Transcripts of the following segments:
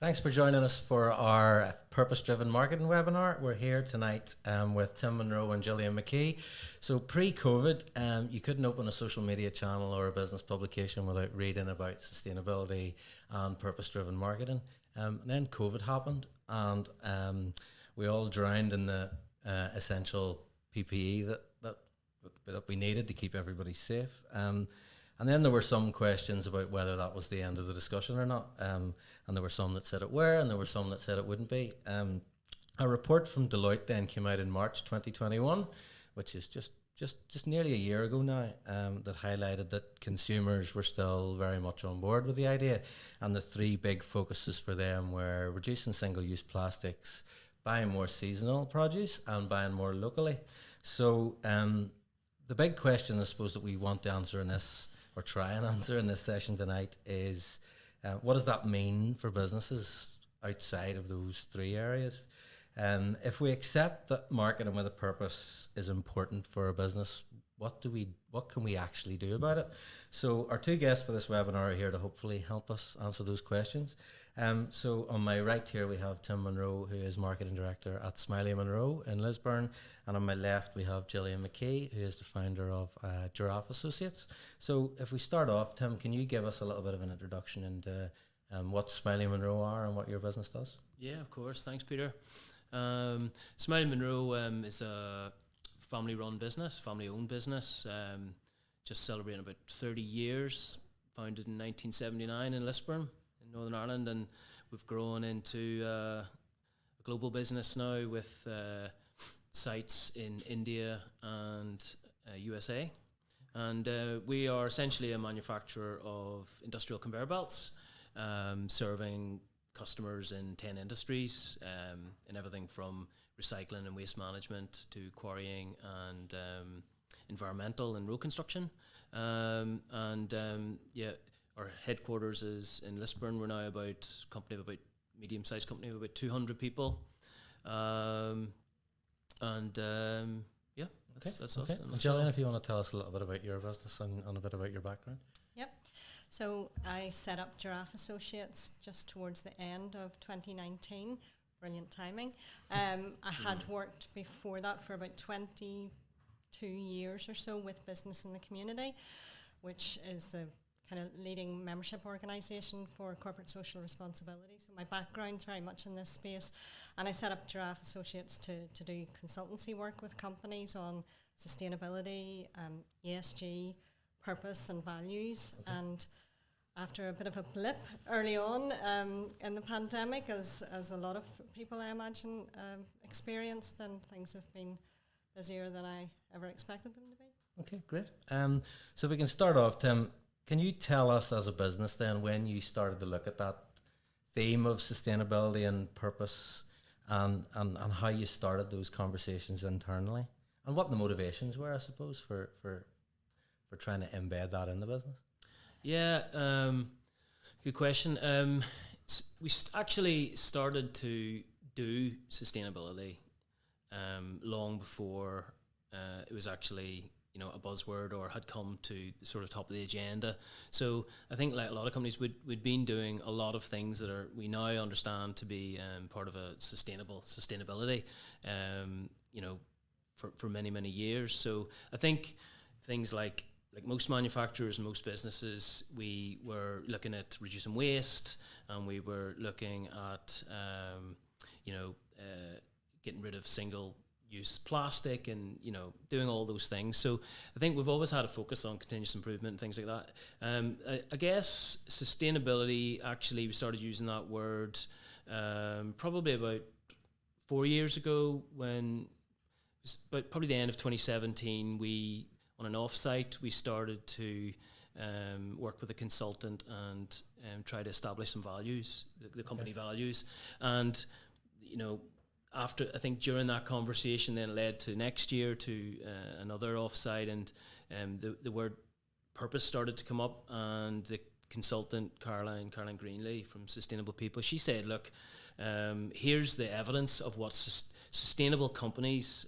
Thanks for joining us for our purpose-driven marketing webinar. We're here tonight with Tim Monroe and Gillian McKee. So pre-COVID, you couldn't open a social media channel or a business publication without reading about sustainability and purpose-driven marketing. Then COVID happened, and we all drowned in the essential PPE that we needed to keep everybody safe. And then there were some questions about whether that was the end of the discussion or not. And there were some that said it were, and there were some that said it wouldn't be. A report from Deloitte then came out in March 2021, which is just nearly a year ago now, that highlighted that consumers were still very much on board with the idea. And the three big focuses for them were reducing single-use plastics, buying more seasonal produce, and buying more locally. So the big question, I suppose, that we want to answer in this, or try and answer in this session tonight, is what does that mean for businesses outside of those three areas? If we accept that marketing with a purpose is important for a business, what can we actually do about it? So our two guests for this webinar are here to hopefully help us answer those questions. So on my right here we have Tim Monroe, who is Marketing Director at Smiley Monroe in Lisburn, and on my left we have Gillian McKee, who is the founder of Giraffe Associates. So if we start off, Tim, can you give us a little bit of an introduction into what Smiley Monroe are and what your business does? Yeah, of course. Thanks, Peter. Smiley Monroe is a family-run business, family-owned business, just celebrating about 30 years, founded in 1979 in Lisburn in Northern Ireland, and we've grown into a global business now with sites in India and USA. And we are essentially a manufacturer of industrial conveyor belts, serving customers in 10 industries, in everything from recycling and waste management to quarrying and environmental and road construction. Our headquarters is in Lisburn. We're now medium-sized company of about 200 people. That's us. Gillian, if you want to tell us a little bit about your business and a bit about your background. Yep. So I set up Giraffe Associates just towards the end of 2019. Brilliant timing. I had worked before that for about 22 years or so with Business in the Community, which is the kind of leading membership organisation for corporate social responsibility. So my background's very much in this space. And I set up Giraffe Associates to do consultancy work with companies on sustainability, ESG, purpose and values. Okay. And after a bit of a blip early on in the pandemic, as a lot of people, I imagine, experienced, then things have been busier than I ever expected them to be. Okay, great. So if we can start off, Tim, can you tell us as a business then when you started to look at that theme of sustainability and purpose and how you started those conversations internally and what the motivations were, I suppose, for trying to embed that in the business? Yeah, good question. We actually started to do sustainability long before it was actually a buzzword or had come to the sort of top of the agenda. So I think like a lot of companies, we'd been doing a lot of things that we now understand to be part of a sustainability, for many years. So I think things like most manufacturers and most businesses, we were looking at reducing waste, and we were looking at, getting rid of single-use plastic and, doing all those things. So I think we've always had a focus on continuous improvement and things like that. I guess sustainability, actually, we started using that word probably about 4 years ago but probably the end of 2017, on an off-site, we started to work with a consultant and try to establish some values, the company values. And, after, I think during that conversation then led to next year to another off-site, and the word purpose started to come up, and the consultant, Caroline Greenlee from Sustainable People, she said, look, here's the evidence of what sustainable companies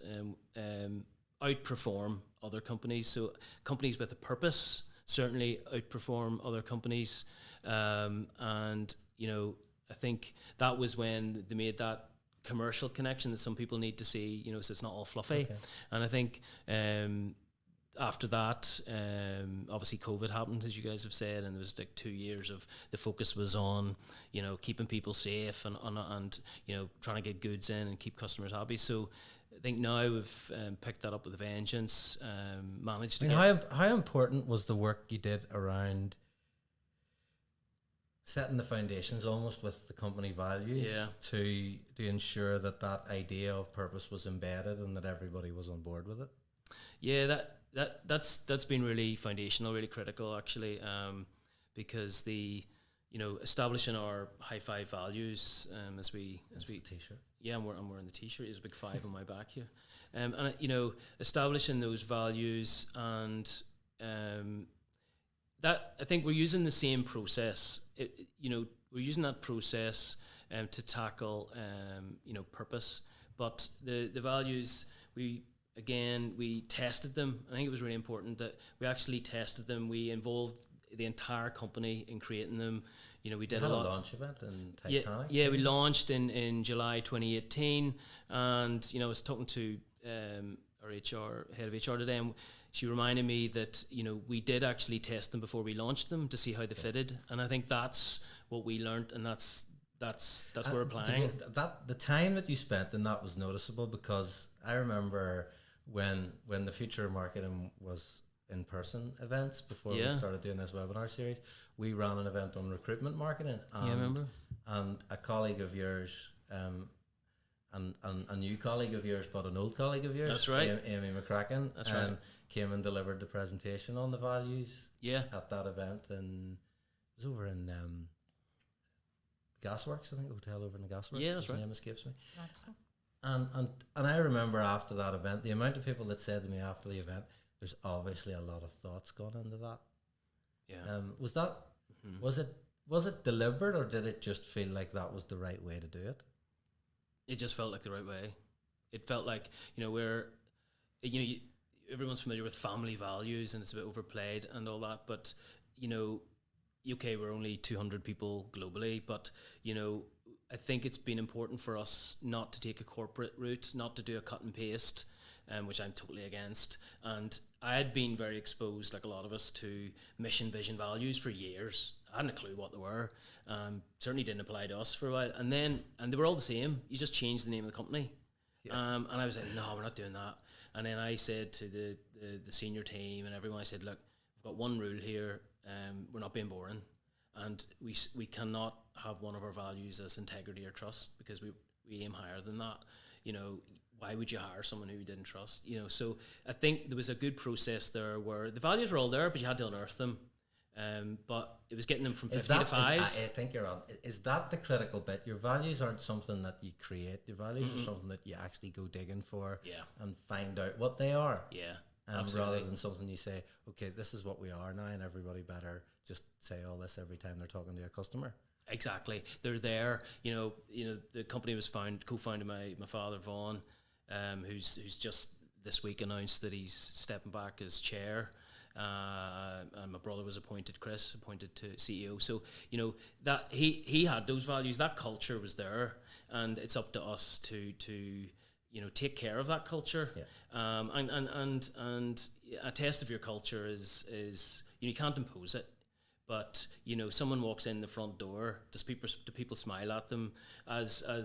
outperform other companies. So companies with a purpose certainly outperform other companies, and I think that was when they made that commercial connection that some people need to see, you know, so it's not all fluffy. Okay. And I think after that, obviously COVID happened, as you guys have said, and there was like 2 years of the focus was on, you know, keeping people safe and you know, trying to get goods in and keep customers happy. So I think now we've picked that up with a vengeance, managed to how important was the work you did around setting the foundations almost with the company values to ensure that idea of purpose was embedded and that everybody was on board with it? Yeah, that's been really foundational, really critical actually, because establishing our high five values as we t-shirt. Yeah, I'm wearing the t-shirt. There's a big 5 on my back here, and establishing those values and that I think we're using the same process. We're using that process to tackle purpose, but the values we tested them. I think it was really important that we actually tested them. We involved the entire company in creating them. You know, we did a launch event in Titanic. Yeah, we launched in July 2018, and I was talking to our head of HR today, and she reminded me that we did actually test them before we launched them to see how they fitted, and I think that's what we learned, and that's what we're applying. The time that you spent in that was noticeable, because I remember when the future of marketing was in-person events before we started doing this webinar series, we ran an event on recruitment marketing. And, I remember. And a colleague of yours, and a new colleague of yours, but an old colleague of yours, that's right, Amy McCracken, that's right, came and delivered the presentation on the values. Yeah. At that event, and it was over in Gasworks, I think, a hotel over in the Gasworks. Yeah, that's right. His name escapes me. And I remember after that event, the amount of people that said to me after the event, there's obviously a lot of thoughts gone into that. Yeah. Was it deliberate, or did it just feel like that was the right way to do it? It just felt like the right way. It felt like, everyone's familiar with family values and it's a bit overplayed and all that, but, UK, we're only 200 people globally, but, I think it's been important for us not to take a corporate route, not to do a cut and paste, which I'm totally against. And I had been very exposed, like a lot of us, to mission, vision, values for years. I hadn't a clue what they were. Certainly didn't apply to us for a while. And they were all the same. You just changed the name of the company. Yeah. And I was like, no, we're not doing that. And then I said to the senior team and everyone, I said, look, we've got one rule here. We're not being boring. And we cannot have one of our values as integrity or trust, because we aim higher than that. Why would you hire someone who you didn't trust? So I think there was a good process there where the values were all there, but you had to unearth them. But it was getting them from 50 to 5. I think you're on. Is that the critical bit? Your values aren't something that you create. Your values are something that you actually go digging for and find out what they are. Yeah. Rather than something you say, okay, this is what we are now, and everybody better just say all this every time they're talking to a customer. Exactly. They're there. The company was co-founded by my father, Vaughan, who's just this week announced that he's stepping back as chair. And my brother was appointed to CEO. So that he had those values, that culture was there, and it's up to us to take care of that culture. And a test of your culture is you can't impose it, but someone walks in the front door, do people smile at them? As a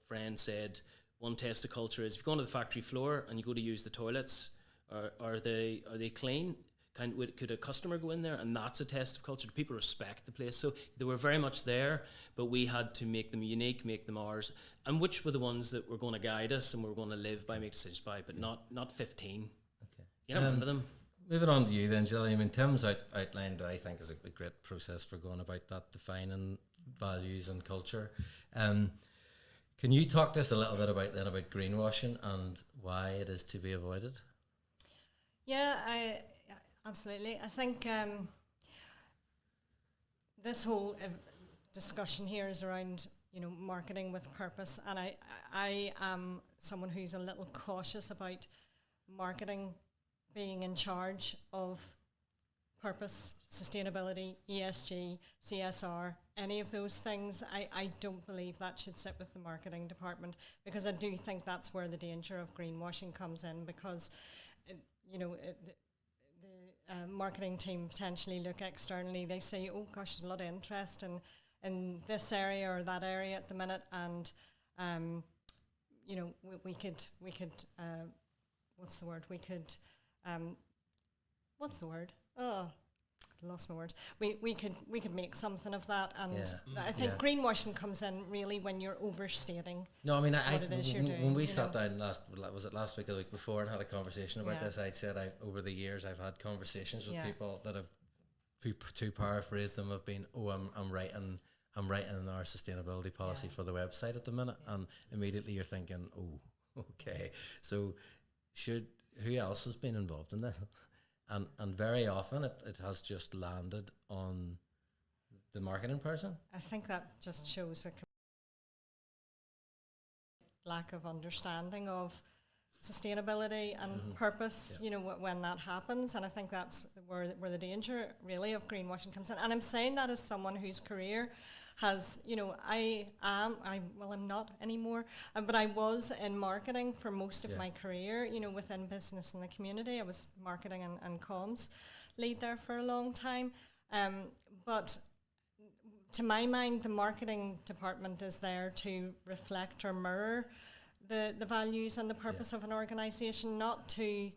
friend said, one test of culture is if you go onto the factory floor and you go to use the toilets, are they clean? Could a customer go in there? And that's a test of culture. Do people respect the place? So they were very much there, but we had to make them unique, make them ours, and which were the ones that were going to guide us and we're going to live by, make decisions by, but not 15. Okay. You don't remember them? Moving on to you then, Gilly. I mean, Tim's outlined, I think, is a great process for going about that, defining values and culture. Can you talk to us a little bit about greenwashing and why it is to be avoided? Yeah, absolutely. I think this whole discussion here is around marketing with purpose, and I am someone who's a little cautious about marketing being in charge of purpose, sustainability, ESG, CSR, any of those things, I don't believe that should sit with the marketing department, because I do think that's where the danger of greenwashing comes in, because the marketing team potentially look externally. They say, oh gosh, there's a lot of interest in this area or that area at the minute, and we could what's the word? What's the word? Oh, I lost my words. We could make something of that, and I think greenwashing comes in really when you're overstating. No, I mean, what it is you're doing, when we sat down last week or the week before and had a conversation about this, I said over the years I've had conversations with people that have, to paraphrase them, have been, I'm writing our sustainability policy for the website at the minute, and immediately you're thinking, oh, okay, so who else has been involved in this? And very often it has just landed on the marketing person. I think that just shows a lack of understanding of sustainability and purpose, when that happens. And I think that's where the danger really of greenwashing comes in. And I'm saying that as someone whose career has, I'm not anymore, but I was in marketing for most of my career, within business and the community. I was marketing and comms lead there for a long time. But to my mind, the marketing department is there to reflect or mirror the values and the purpose of an organisation, not to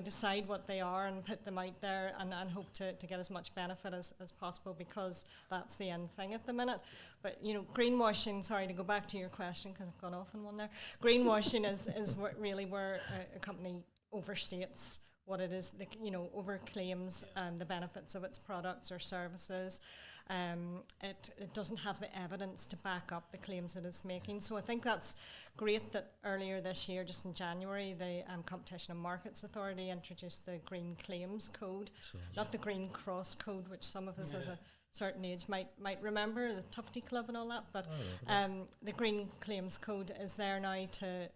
decide what they are and put them out there and hope to get as much benefit as possible, because that's the end thing at the minute. But, greenwashing, sorry to go back to your question because I've gone off on one there, greenwashing is really where a company overstates what it is, overclaims the benefits of its products or services. It doesn't have the evidence to back up the claims that it's making. So I think that's great that earlier this year, just in January, the Competition and Markets Authority introduced the Green Claims Code, not the Green Cross Code, which some of us as a certain age might remember, the Tufty Club and all that. But the Green Claims Code is there now to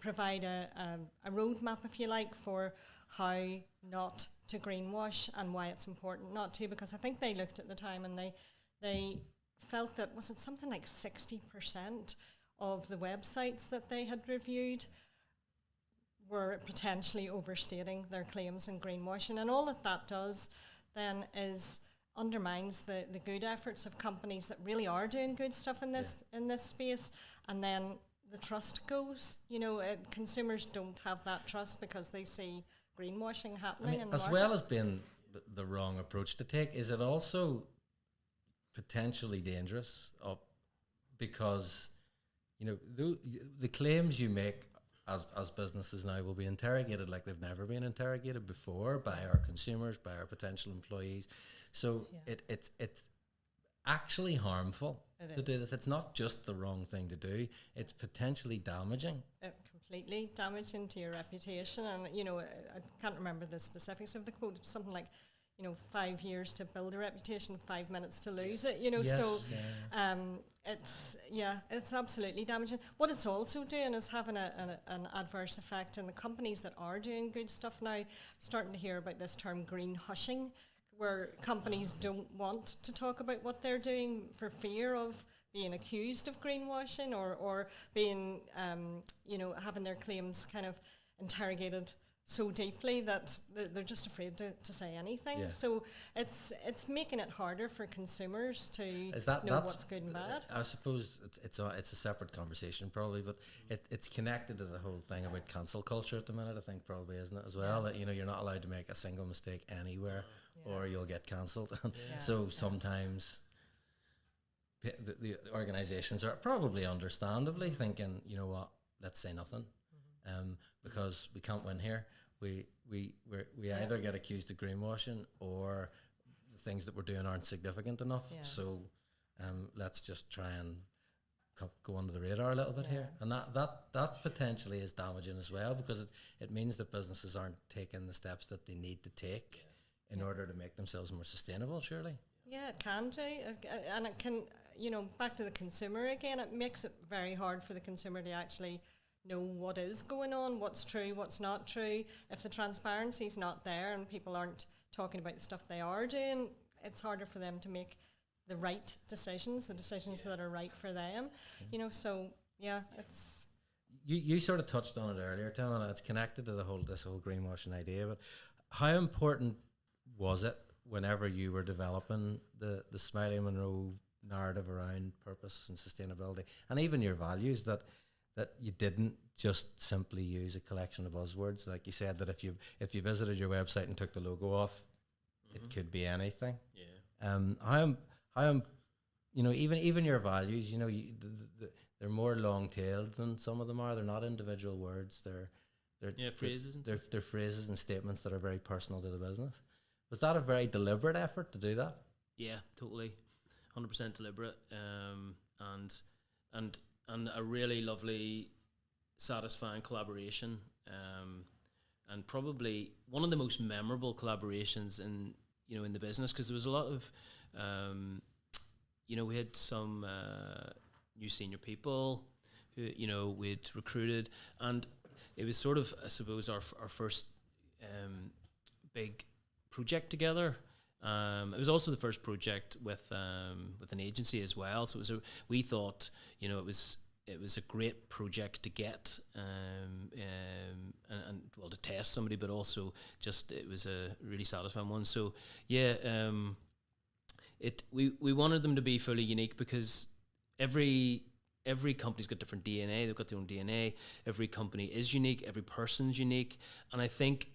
provide a roadmap, if you like, for how not to greenwash and why it's important not to, because I think they looked at the time and they felt that, was it something like 60% of the websites that they had reviewed were potentially overstating their claims and greenwashing, and all that does then is undermines the good efforts of companies that really are doing good stuff in this space, and then the trust goes. Consumers don't have that trust because they see greenwashing happening in the market. Well as being the wrong approach to take, is it also potentially dangerous because the claims you make as businesses now will be interrogated like they've never been interrogated before by our consumers, by our potential employees. So it's actually harmful to do this. It's not just the wrong thing to do, it's potentially damaging. Completely damaging to your reputation. And I can't remember the specifics of the quote, something like 5 years to build a reputation, 5 minutes to lose it, it's absolutely damaging. What it's also doing is having an adverse effect in the companies that are doing good stuff now. Starting to hear about this term green hushing, where companies don't want to talk about what they're doing for fear of being accused of greenwashing or being, having their claims kind of interrogated so deeply that they're just afraid to say anything. Yeah. So it's making it harder for consumers to know what's good and bad. I suppose it's a separate conversation probably, but it's connected to the whole thing about cancel culture at the minute, I think, probably, isn't it, as well? That you're not allowed to make a single mistake anywhere or you'll get cancelled. So sometimes the organisations are probably understandably thinking, you know what, let's say nothing, because we can't win here. We either get accused of greenwashing or the things that we're doing aren't significant enough. Yeah. So let's just try and go under the radar a little bit here. And that potentially is damaging as well, because it means that businesses aren't taking the steps that they need to take in order to make themselves more sustainable, surely. Yeah, it can do. And it can, back to the consumer again, it makes it very hard for the consumer to actually know what is going on, what's true, what's not true. If the transparency's not there and people aren't talking about the stuff they are doing, it's harder for them to make the right decisions, the decisions that are right for them. You know, so yeah, it's. You sort of touched on it earlier, Tim, and it's connected to this whole greenwashing idea. But how important was it whenever you were developing the Smiley Monroe narrative around purpose and sustainability, and even your values, that you didn't just simply use a collection of buzzwords? Like you said, that if you visited your website and took the logo off, it could be anything. Yeah. How am you know, even your values, you know, they're more long-tailed than some of them are. They're not individual words. They're phrases. They're phrases and statements that are very personal to the business. Was that a very deliberate effort to do that? Yeah, totally, 100% deliberate, and a really lovely, satisfying collaboration, and probably one of the most memorable collaborations in the business, because there was a lot of, we had some new senior people who we'd recruited, and it was sort of, I suppose, our first big project together. It was also the first project with an agency as well. So we thought, it was a great project to get, and to test somebody, but also just it was a really satisfying one. So yeah, we wanted them to be fully unique, because every company's got different DNA. They've got their own DNA. Every company is unique. Every person's unique. And I think,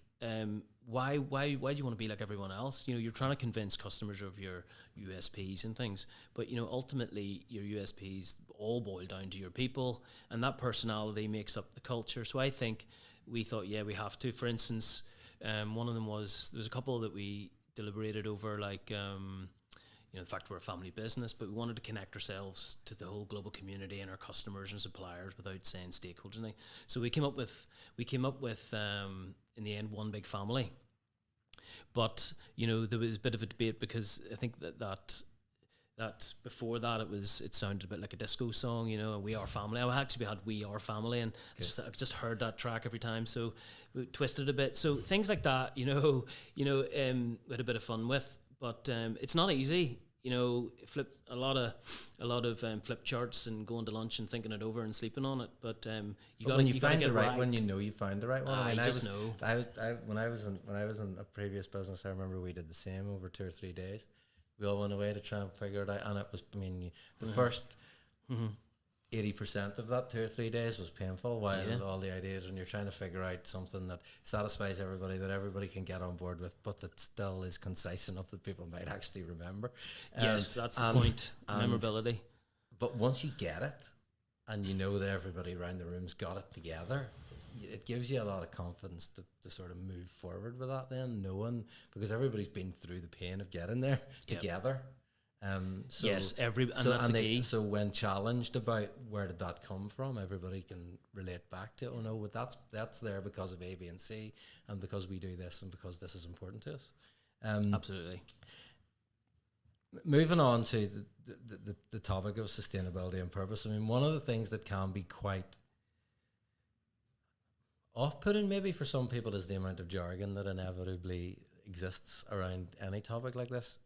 why do you want to be like everyone else? You're trying to convince customers of your USPs and things, but ultimately your USPs all boil down to your people, and that personality makes up the culture. So I think we thought, yeah, we have to. For instance, one of them there's a couple that we deliberated over, like, the fact we're a family business, but we wanted to connect ourselves to the whole global community and our customers and suppliers without saying stakeholders. So we came up with in the end, one big family. But there was a bit of a debate, because I think that before that it sounded a bit like a disco song, We Are Family. We had We Are Family, and I just heard that track every time, so we twisted a bit. So things like that, we had a bit of fun with. But it's not easy, flip a lot of flip charts and going to lunch and thinking it over and sleeping on it. But you got to find get the right right. one, you find the right one. I when I was in a previous business, I remember we did the same over 2 or 3 days. We all went away to try and figure it out, and it was, the first 80% of that 2 or 3 days was painful, while all the ideas, when you're trying to figure out something that satisfies everybody, that everybody can get on board with, but that still is concise enough that people might actually remember. Yes, that's the point, memorability. But once you get it, and that everybody around the room's got it together, it gives you a lot of confidence to sort of move forward with that then, knowing, because everybody's been through the pain of getting there together. So yes, that's the key. So when challenged about where did that come from, everybody can relate back to it. Oh no, that's there because of A, B, and C, and because we do this, and because this is important to us. Absolutely. Moving on to the topic of sustainability and purpose. One of the things that can be quite off-putting maybe for some people is the amount of jargon that inevitably exists around any topic like this.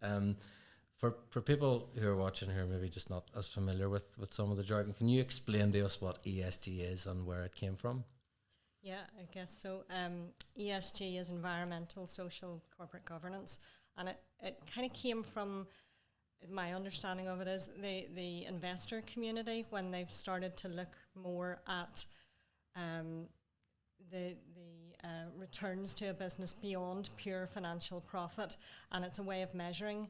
For people who are watching who are maybe just not as familiar with some of the jargon, can you explain to us what ESG is and where it came from? Yeah, I guess so. ESG is environmental, social, corporate governance, and it kind of came from, my understanding of it is, the investor community, when they've started to look more at the returns to a business beyond pure financial profit, and it's a way of measuring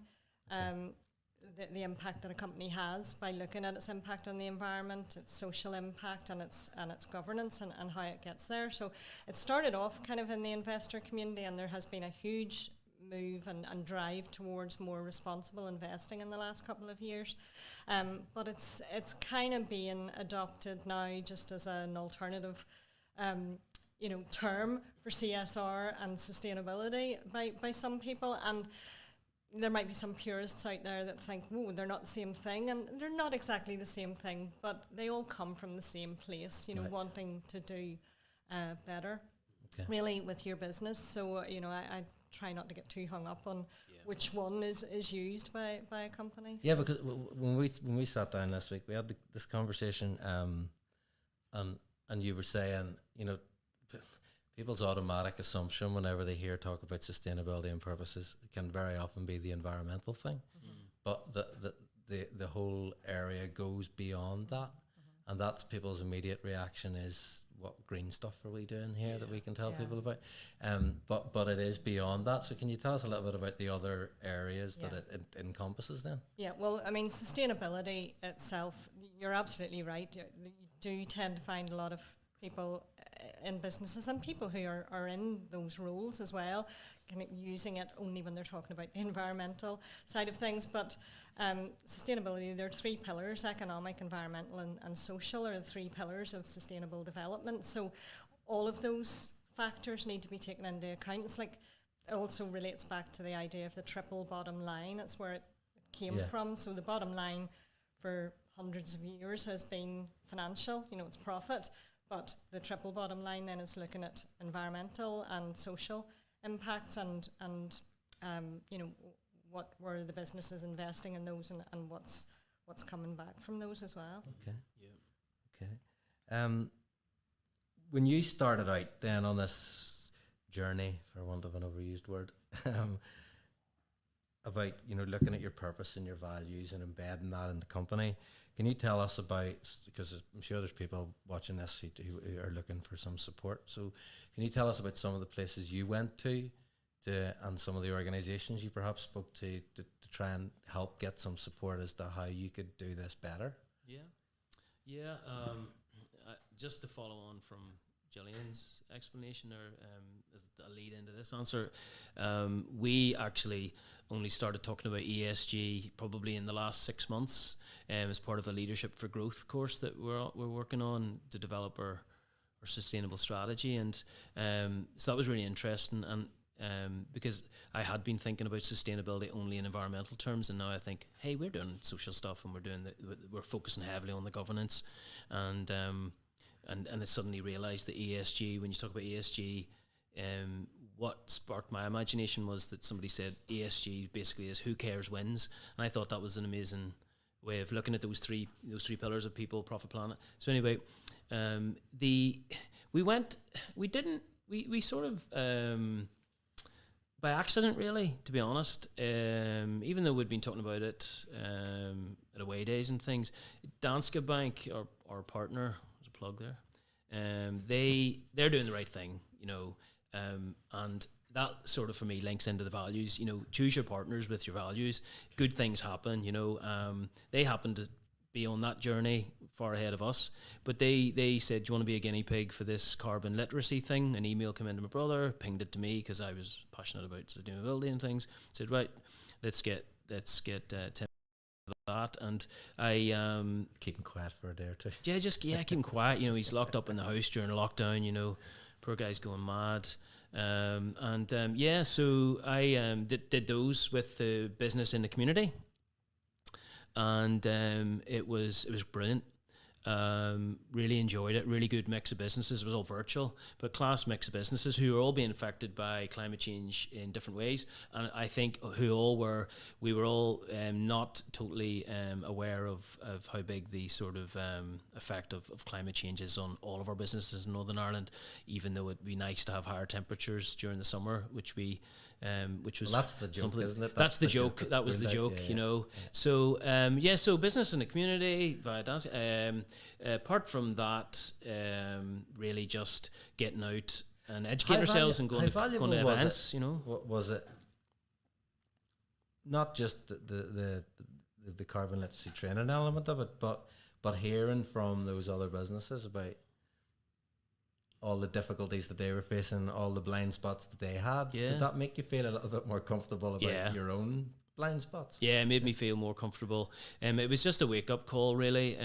the impact that a company has by looking at its impact on the environment, its social impact, and its governance, and how it gets there. So it started off kind of in the investor community, and there has been a huge move and drive towards more responsible investing in the last couple of years. But it's kind of being adopted now just as an alternative term for CSR and sustainability by some people. And there might be some purists out there that think, whoa, they're not the same thing, and they're not exactly the same thing, but they all come from the same place, right. Wanting to do better, really, with your business. So, I try not to get too hung up on which one is used by a company. Yeah, because when we sat down last week, we had this conversation, and you were saying, people's automatic assumption whenever they hear talk about sustainability and purposes can very often be the environmental thing, but the whole area goes beyond that, and that's people's immediate reaction is, what green stuff are we doing here that we can tell people about? But it is beyond that. So can you tell us a little bit about the other areas that it encompasses then? Yeah, well, I mean, sustainability itself, you're absolutely right. You do tend to find a lot of people in businesses and people who are in those roles as well, kind of using it only when they're talking about the environmental side of things. But sustainability, there are three pillars: economic, environmental and social are the three pillars of sustainable development. So all of those factors need to be taken into account. It's like, it also relates back to the idea of the triple bottom line. It's where it came from. So the bottom line for hundreds of years has been financial, it's profit. But the triple bottom line then is looking at environmental and social impacts and what were the businesses investing in those and what's coming back from those as well. Okay. Yeah. Okay. When you started out then on this journey, for want of an overused word, about looking at your purpose and your values and embedding that in the company, can you tell us about, because I'm sure there's people watching this who are looking for some support, so can you tell us about some of the places you went to and some of the organizations you perhaps spoke to try and help get some support as to how you could do this better? Just to follow on from Gillian's explanation, or as a lead into this answer, we actually only started talking about ESG probably in the last 6 months, as part of a Leadership for Growth course that we're working on to develop our sustainable strategy, and so that was really interesting, and because I had been thinking about sustainability only in environmental terms, and now I think, hey, we're doing social stuff and we're focusing heavily on the governance, and I suddenly realised that ESG, when you talk about ESG, what sparked my imagination was that somebody said ESG basically is who cares wins, and I thought that was an amazing way of looking at those three pillars of people, profit, planet. So anyway, we sort of by accident, really, to be honest, even though we'd been talking about it at away days and things, Danske Bank, our partner, there's a plug there, they're doing the right thing, and that sort of for me links into the values. Choose your partners with your values. Good things happen. They happen to be on that journey far ahead of us, but they said, do you want to be a guinea pig for this carbon literacy thing? An email came into my brother, pinged it to me because I was passionate about sustainability and things. Said, right, let's get Tim that, and I keep him quiet for a day or two. Keep him quiet. He's locked up in the house during lockdown. Poor guy's going mad. So I did those with the business in the community, and it was brilliant. Really enjoyed it. Really good mix of businesses. It was all virtual, but class mix of businesses who are all being affected by climate change in different ways. And I think we were all not totally aware of how big the sort of effect of climate change is on all of our businesses in Northern Ireland, even though it'd be nice to have higher temperatures during the summer, which was that's the joke, isn't it? That's the joke. That was the joke, Yeah. So so business in the community via dance. Apart from that, really just getting out and educating ourselves and going to events. Was it not just the carbon literacy training element of it, but hearing from those other businesses about all the difficulties that they were facing, all the blind spots that they had? Did that make you feel a little bit more comfortable about your own blind spots? Yeah, it made me feel more comfortable. It was just a wake-up call, really,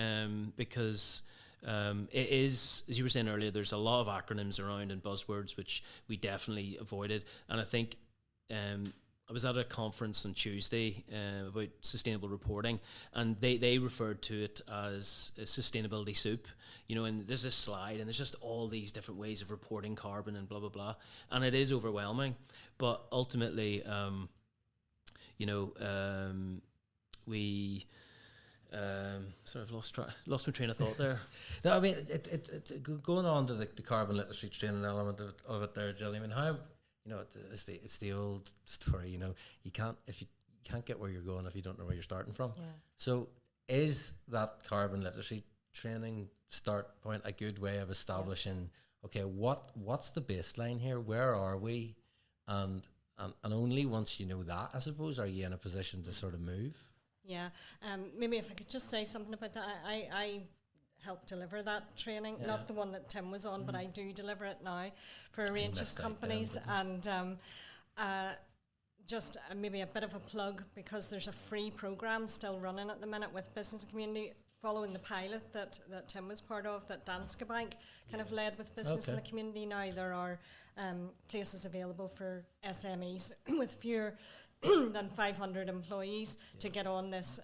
because it is, as you were saying earlier, there's a lot of acronyms around and buzzwords, which we definitely avoided. And I think I was at a conference on Tuesday about sustainable reporting, and they referred to it as a sustainability soup, and there's this slide, and there's just all these different ways of reporting carbon and blah, blah, blah. And it is overwhelming, but ultimately, we... sorry, I've lost my train of thought there. No, I mean, going on to the carbon literacy training element of it there, Jill. I mean, how, it's the old story. You can't get where you're going if you don't know where you're starting from. Yeah. So, is that carbon literacy training start point a good way of establishing? Okay, what's the baseline here? Where are we? And only once you know that, I suppose, are you in a position to sort of move. Yeah, maybe if I could just say something about that. I help deliver that training, not the one that Tim was on, but I do deliver it now for a range of companies. And just maybe a bit of a plug, because there's a free program still running at the minute with business and community, following the pilot that Tim was part of, that Danske Bank kind of led with business in the community. Now there are places available for SMEs with fewer than 500 employees to get on this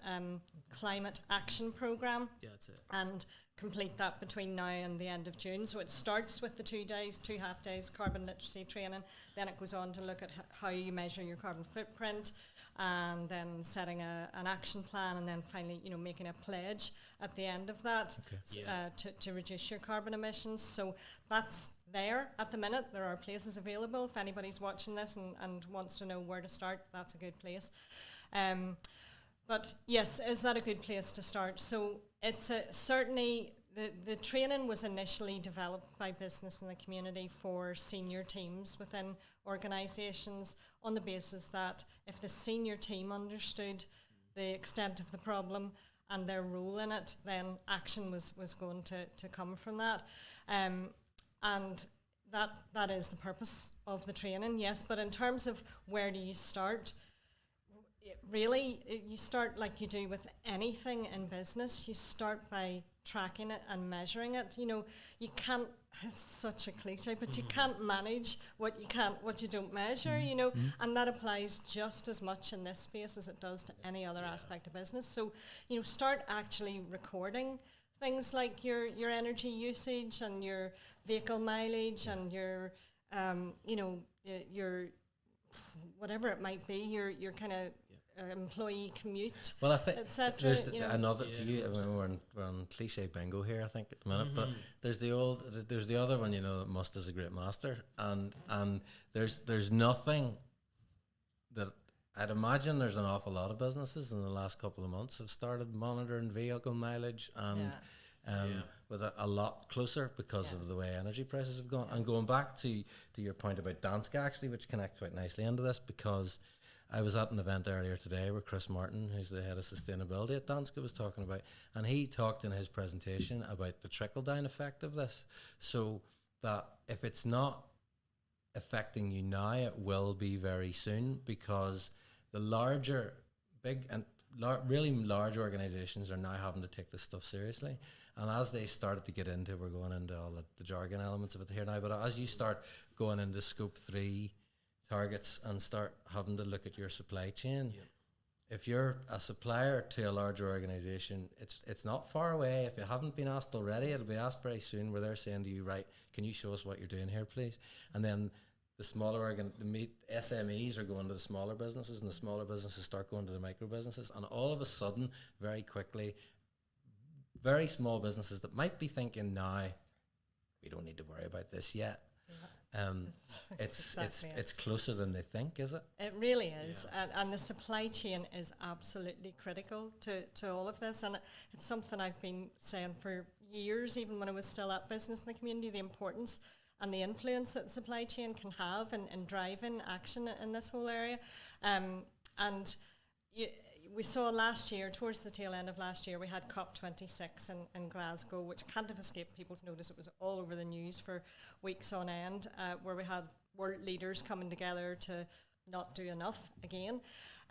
climate action program. Yeah, that's it. And complete that between now and the end of June. So it starts with the 2 half days carbon literacy training. Then it goes on to look at how you measure your carbon footprint, and then setting an action plan, and then finally, making a pledge at the end of that to reduce your carbon emissions. So that's there at the minute. There are places available. If anybody's watching this and wants to know where to start, that's a good place. But yes, is that a good place to start? So it's certainly the training was initially developed by business in the community for senior teams within organisations, on the basis that if the senior team understood the extent of the problem and their role in it, then action was going to come from that. And that is the purpose of the training, yes. But in terms of where do you start, you start like you do with anything in business. You start by tracking it and measuring it. You can't, it's such a cliche, but you can't manage what you don't measure, and that applies just as much in this space as it does to any other aspect of business. So, start actually recording things like your energy usage and your vehicle mileage and your whatever it might be, your kind of employee commute. Well, I think there's another. Yeah, we're on cliche bingo here, I think, at the minute. But there's the other one. That must is a great master, and there's nothing that I'd imagine there's an awful lot of businesses in the last couple of months have started monitoring vehicle mileage and with a lot closer because of the way energy prices have gone. And going back to your point about Danske, actually, which connects quite nicely into this, because I was at an event earlier today where Chris Martin, who's the head of sustainability at Danske, was talking about, and he talked in his presentation about the trickle-down effect of this. So that if it's not affecting you now, it will be very soon, because the really large organizations are now having to take this stuff seriously. And as they started to get into, we're going into all the jargon elements of it here now, but as you start going into scope 3 targets and start having to look at your supply chain, if you're a supplier to a larger organization, it's not far away. If you haven't been asked already, it'll be asked very soon, where they're saying to you, right, can you show us what you're doing here, please? And then the smaller SMEs are going to the smaller businesses, and the smaller businesses start going to the micro businesses, and all of a sudden, very quickly, very small businesses that might be thinking now, we don't need to worry about this yet. It's closer than they think, is it? It really is, and the supply chain is absolutely critical to all of this, and it's something I've been saying for years, even when I was still at business in the community, the importance and the influence that the supply chain can have in driving action in this whole area. We saw last year, towards the tail end of last year, we had COP26 in Glasgow, which can't have escaped people's notice. It was all over the news for weeks on end, where we had world leaders coming together to not do enough again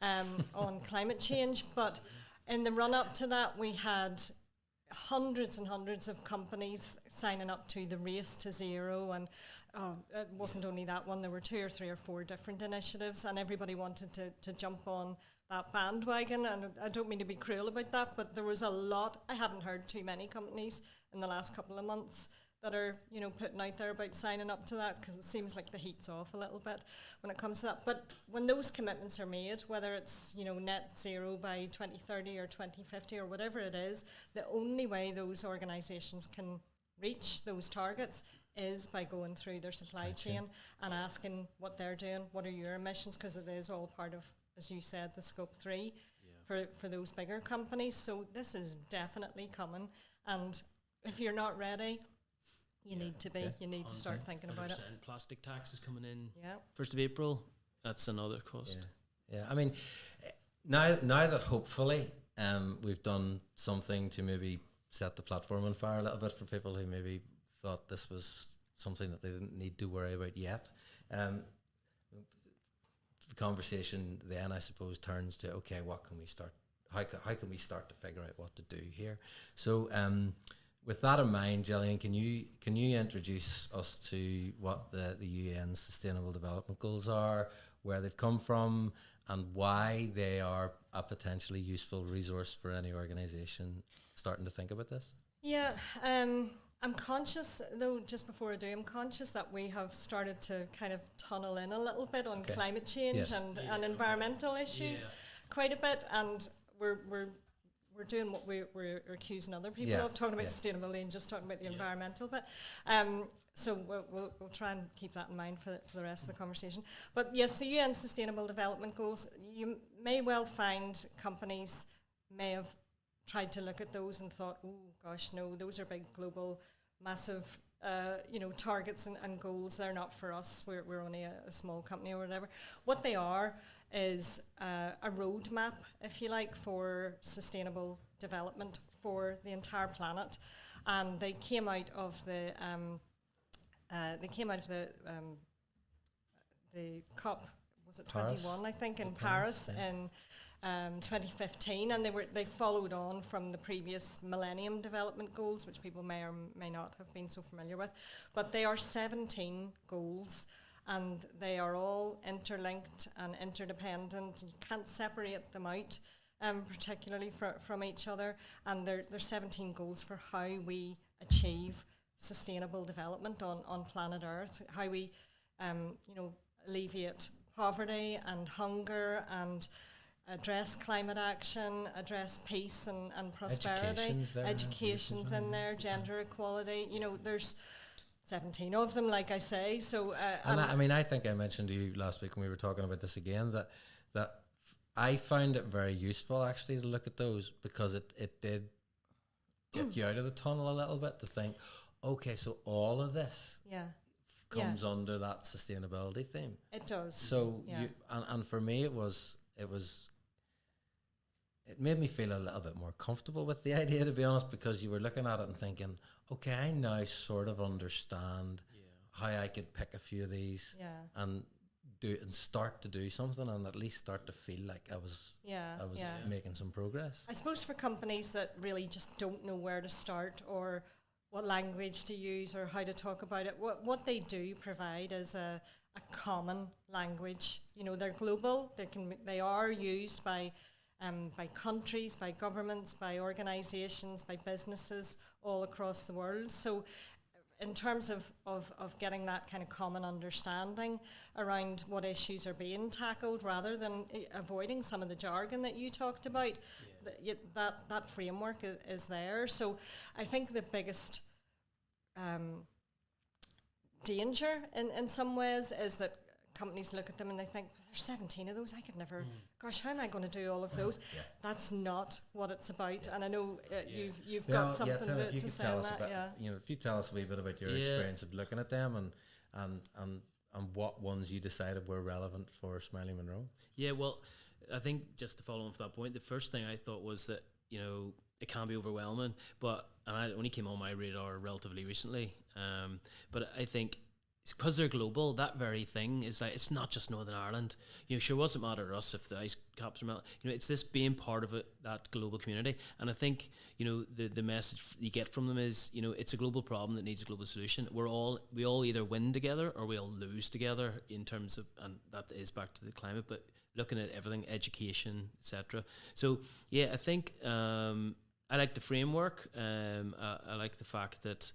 on climate change. But in the run-up to that, we had hundreds and hundreds of companies signing up to the Race to Zero, and it wasn't only that one, there were 2 or 3 or 4 different initiatives, and everybody wanted to jump on that bandwagon. And I don't mean to be cruel about that, but there was a lot. I haven't heard too many companies in the last couple of months that are, you know, putting out there about signing up to that, because it seems like the heat's off a little bit when it comes to that. But when those commitments are made, whether it's, you know, net zero by 2030 or 2050 or whatever it is, the only way those organisations can reach those targets is by going through their supply chain and asking what they're doing, what are your emissions, because it is all part of, as you said, the scope 3 for those bigger companies. So this is definitely coming, and if you're not ready, you need to be. You need to start thinking about it. Plastic tax is coming in 1st 1st of April. That's another cost. Yeah. I mean, now that hopefully we've done something to maybe set the platform on fire a little bit for people who maybe thought this was something that they didn't need to worry about yet. The conversation then, I suppose, turns to, okay, what can we start? How can we start to figure out what to do here? So, with that in mind, Gillian, can you introduce us to what the UN's Sustainable Development Goals are, where they've come from, and why they are a potentially useful resource for any organisation starting to think about this? Yeah, I'm conscious, though, just before I do, I'm conscious that we have started to kind of tunnel in a little bit on climate change and environmental issues quite a bit, and we're doing what we're accusing other people of, talking about sustainability and just talking about the environmental bit. So we'll try and keep that in mind for the rest of the conversation. But yes, the UN Sustainable Development Goals, you may well find companies may have tried to look at those and thought, oh gosh, no, those are big global, massive targets and goals. They're not for us. We're only a small company or whatever. What they are is a roadmap, if you like, for sustainable development for the entire planet. And they came out of the COP, was it 21, I think, in Paris in 2015, and they followed on from the previous Millennium Development Goals, which people may or may not have been so familiar with. But they are 17 goals, and they are all interlinked and interdependent. You can't separate them out, particularly from each other. And there's 17 goals for how we achieve sustainable development on planet Earth, how we alleviate poverty and hunger and address climate action, address peace and prosperity. Education's in there, gender equality. You know, there's 17 of them, like I say. So, I think I mentioned to you last week when we were talking about this again that I found it very useful actually to look at those, because it did get you out of the tunnel a little bit to think, okay, so all of this comes under that sustainability theme. It does. So and for me it made me feel a little bit more comfortable with the idea, to be honest, because you were looking at it and thinking, okay, I now sort of understand how I could pick a few of these and start to do something, and at least start to feel like I was making some progress. I suppose for companies that really just don't know where to start or what language to use or how to talk about it, what they do provide is a common language. You know, they're global. They are used by countries, by governments, by organisations, by businesses all across the world. So in terms of getting that kind of common understanding around what issues are being tackled, rather than avoiding some of the jargon that you talked about, that framework is there. So I think the biggest danger in some ways is that companies look at them and they think, there's 17 of those, I could never, gosh, how am I going to do all of those? That's not what it's about. And I know you've got something to say on that. If you tell us a wee bit about your experience of looking at them and what ones you decided were relevant for Smiley Monroe. Yeah, well, I think just to follow on from that point, the first thing I thought was that, it can be overwhelming, but it only came on my radar relatively recently. But I think because they're global, that very thing is like, it's not just Northern Ireland. Sure, wasn't matter to us if the ice caps are melting. It's this being part of that global community. And I think, the message you get from them is, it's a global problem that needs a global solution. We all either win together or we all lose together in terms of, and that is back to the climate, but looking at everything, education, etc. So yeah, I think I like the framework. I like the fact that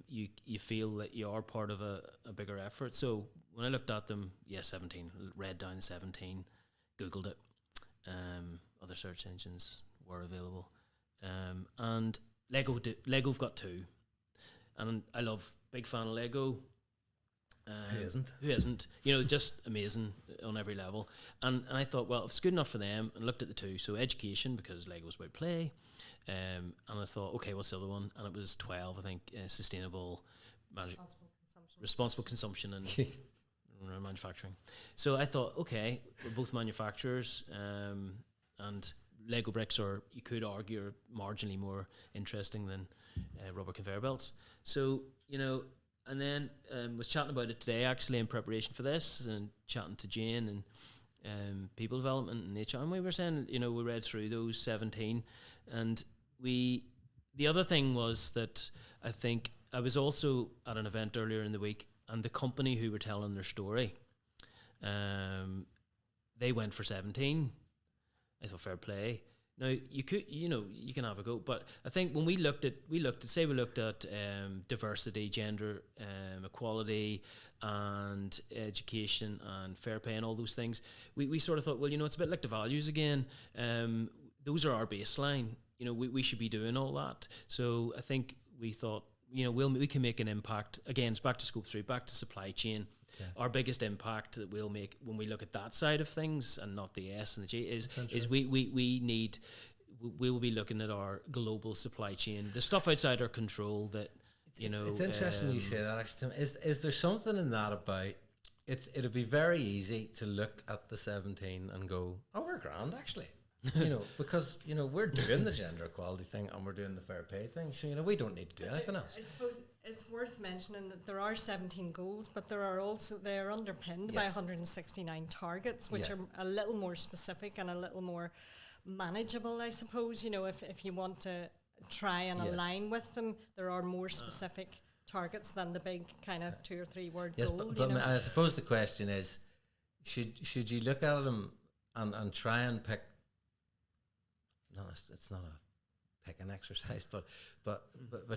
you feel that you are part of a bigger effort. So when I looked at them, 17, read down 17, Googled it. Other search engines were available. And Lego've got 2. And I love, big fan of Lego. Who isn't? Who isn't? Just amazing on every level. And I thought, well, if it's good enough for them, and looked at the 2. So education, because Lego's about play. And I thought, okay, what's the other one? And it was 12, I think, sustainable, responsible consumption and manufacturing. So I thought, okay, we're both manufacturers, and Lego bricks are, you could argue, are marginally more interesting than rubber conveyor belts. So, and then was chatting about it today, actually, in preparation for this, and chatting to Jane and people development and HR. And we were saying, we read through those 17, and the other thing was that I think I was also at an event earlier in the week, and the company who were telling their story, they went for 17. I thought, fair play. Now you could, you can have a go, but I think when we looked at diversity, gender equality, and education and fair pay and all those things, we sort of thought, well, it's a bit like the values again. Those are our baseline. We should be doing all that. So I think we thought, we can make an impact. Again, it's back to scope 3, back to supply chain. Okay. Our biggest impact that we'll make when we look at that side of things and not the S and the G is we will be looking at our global supply chain, the stuff outside our control that, It's interesting you say that, actually, Tim. Is there something in that about, it'd be very easy to look at the 17 and go, oh, we're grand, actually. Because, we're doing the gender equality thing and we're doing the fair pay thing. So, we don't need to do anything else. I suppose it's worth mentioning that there are 17 goals, but they're underpinned by 169 targets, which are a little more specific and a little more manageable, I suppose. If you want to try and align with them, there are more specific targets than the big kind of 2 or 3 word goal. But I suppose the question is, should you look at them and try and pick? No, it's not a picking exercise, but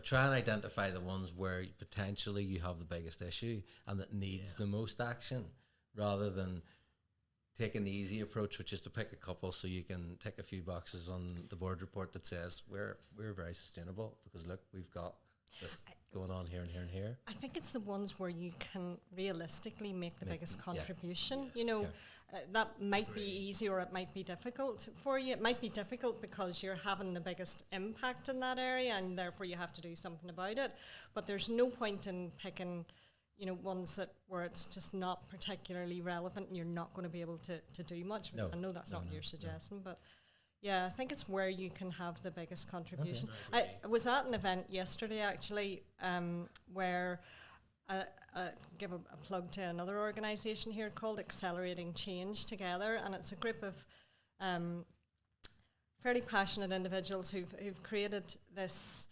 try and identify the ones where potentially you have the biggest issue and that needs the most action, rather than taking the easy approach, which is to pick a couple so you can tick a few boxes on the board report that says we're very sustainable because look, we've got this going on here and here and here. I think it's the ones where you can realistically make the biggest contribution. That might be easy or it might be difficult for you. It might be difficult because you're having the biggest impact in that area and therefore you have to do something about it. But there's no point in picking, ones where it's just not particularly relevant and you're not going to be able to do much. No, I know that's not what you're suggesting, but yeah, I think it's where you can have the biggest contribution. Okay. I was at an event yesterday, actually, where give a plug to another organisation here called Accelerating Change Together, and it's a group of fairly passionate individuals who've created this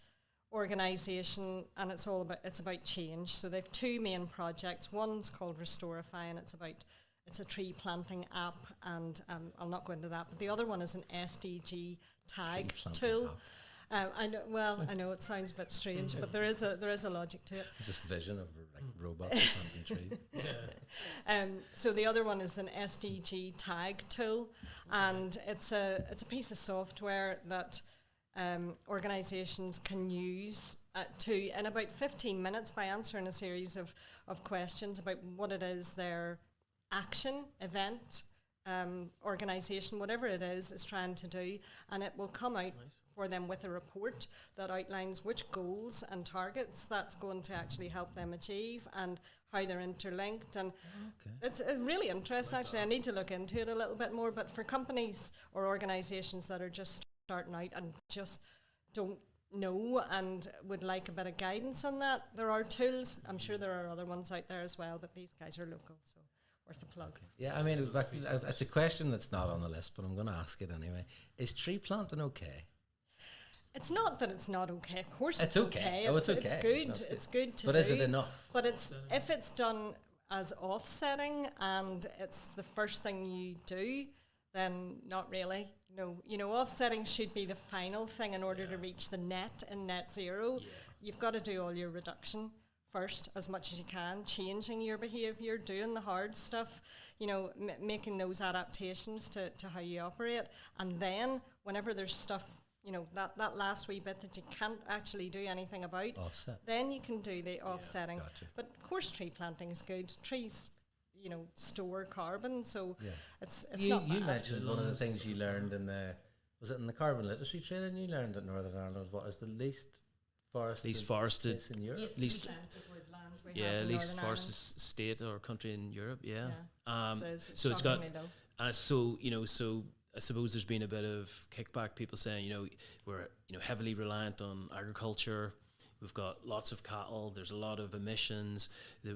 organisation, and it's about change. So they've 2 main projects. One's called Restorify, and it's a tree planting app, and I'll not go into that. But the other one is an Sdg Tag Tool. I know it sounds a bit strange, but there is a logic to it. Just vision of like robots planting trees. So the other one is an Sdg Tag Tool, and it's a piece of software that organisations can use in about 15 minutes by answering a series of questions about what it is their action, event, organisation, whatever it is trying to do, and it will come out for them with a report that outlines which goals and targets that's going to actually help them achieve and how they're interlinked. And it's really interesting, actually. I need to look into it a little bit more, but for companies or organisations that are just starting out and just don't know and would like a bit of guidance on that, there are tools. I'm sure there are other ones out there as well, but these guys are local, so worth a plug. Yeah, I mean, it's a question that's not on the list, but I'm going to ask it anyway. Is tree planting okay? It's not that it's not okay. Of course, It's okay. Oh, it's okay. It's good. That's good. It's good to But do. is it enough? But if it's done as offsetting and it's the first thing you do, then not really. No, offsetting should be the final thing in order to reach the net and net zero. Yeah. You've got to do all your reduction first as much as you can, changing your behaviour, doing the hard stuff, making those adaptations to how you operate. And then whenever there's stuff, that last wee bit that you can't actually do anything about, offset. Then you can do the offsetting. Gotcha. But of course tree planting is good. Trees, store carbon, so it's not bad. You mentioned one of the things you learned in the carbon literacy training you learned at Northern Ireland, what is the least forested in Europe? Least woodland least forested state or country in Europe, yeah. So it's got so I suppose there's been a bit of kickback, people saying, we're heavily reliant on agriculture, we've got lots of cattle, there's a lot of emissions, that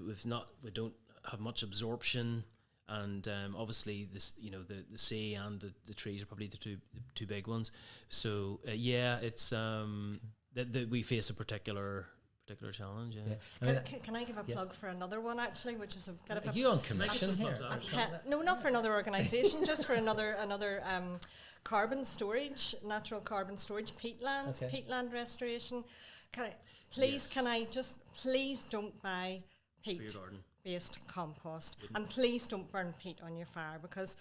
we don't have much absorption, and obviously this the sea and the trees are probably the two big ones. So it's that we face a particular challenge. Can I give a plug for another one actually, which is a bit of Are you on commission here? No, not for another organisation, just for another carbon storage, natural carbon storage, peatlands, peatland restoration. Please don't buy peat for your garden based compost, and please don't burn peat on your fire, because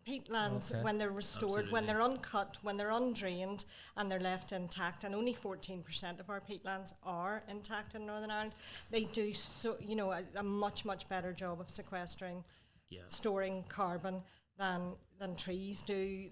peatlands, when they're restored, when they're uncut, when they're undrained and they're left intact, and only 14% of our peatlands are intact in Northern Ireland, they do a much better job of sequestering, storing carbon than trees do.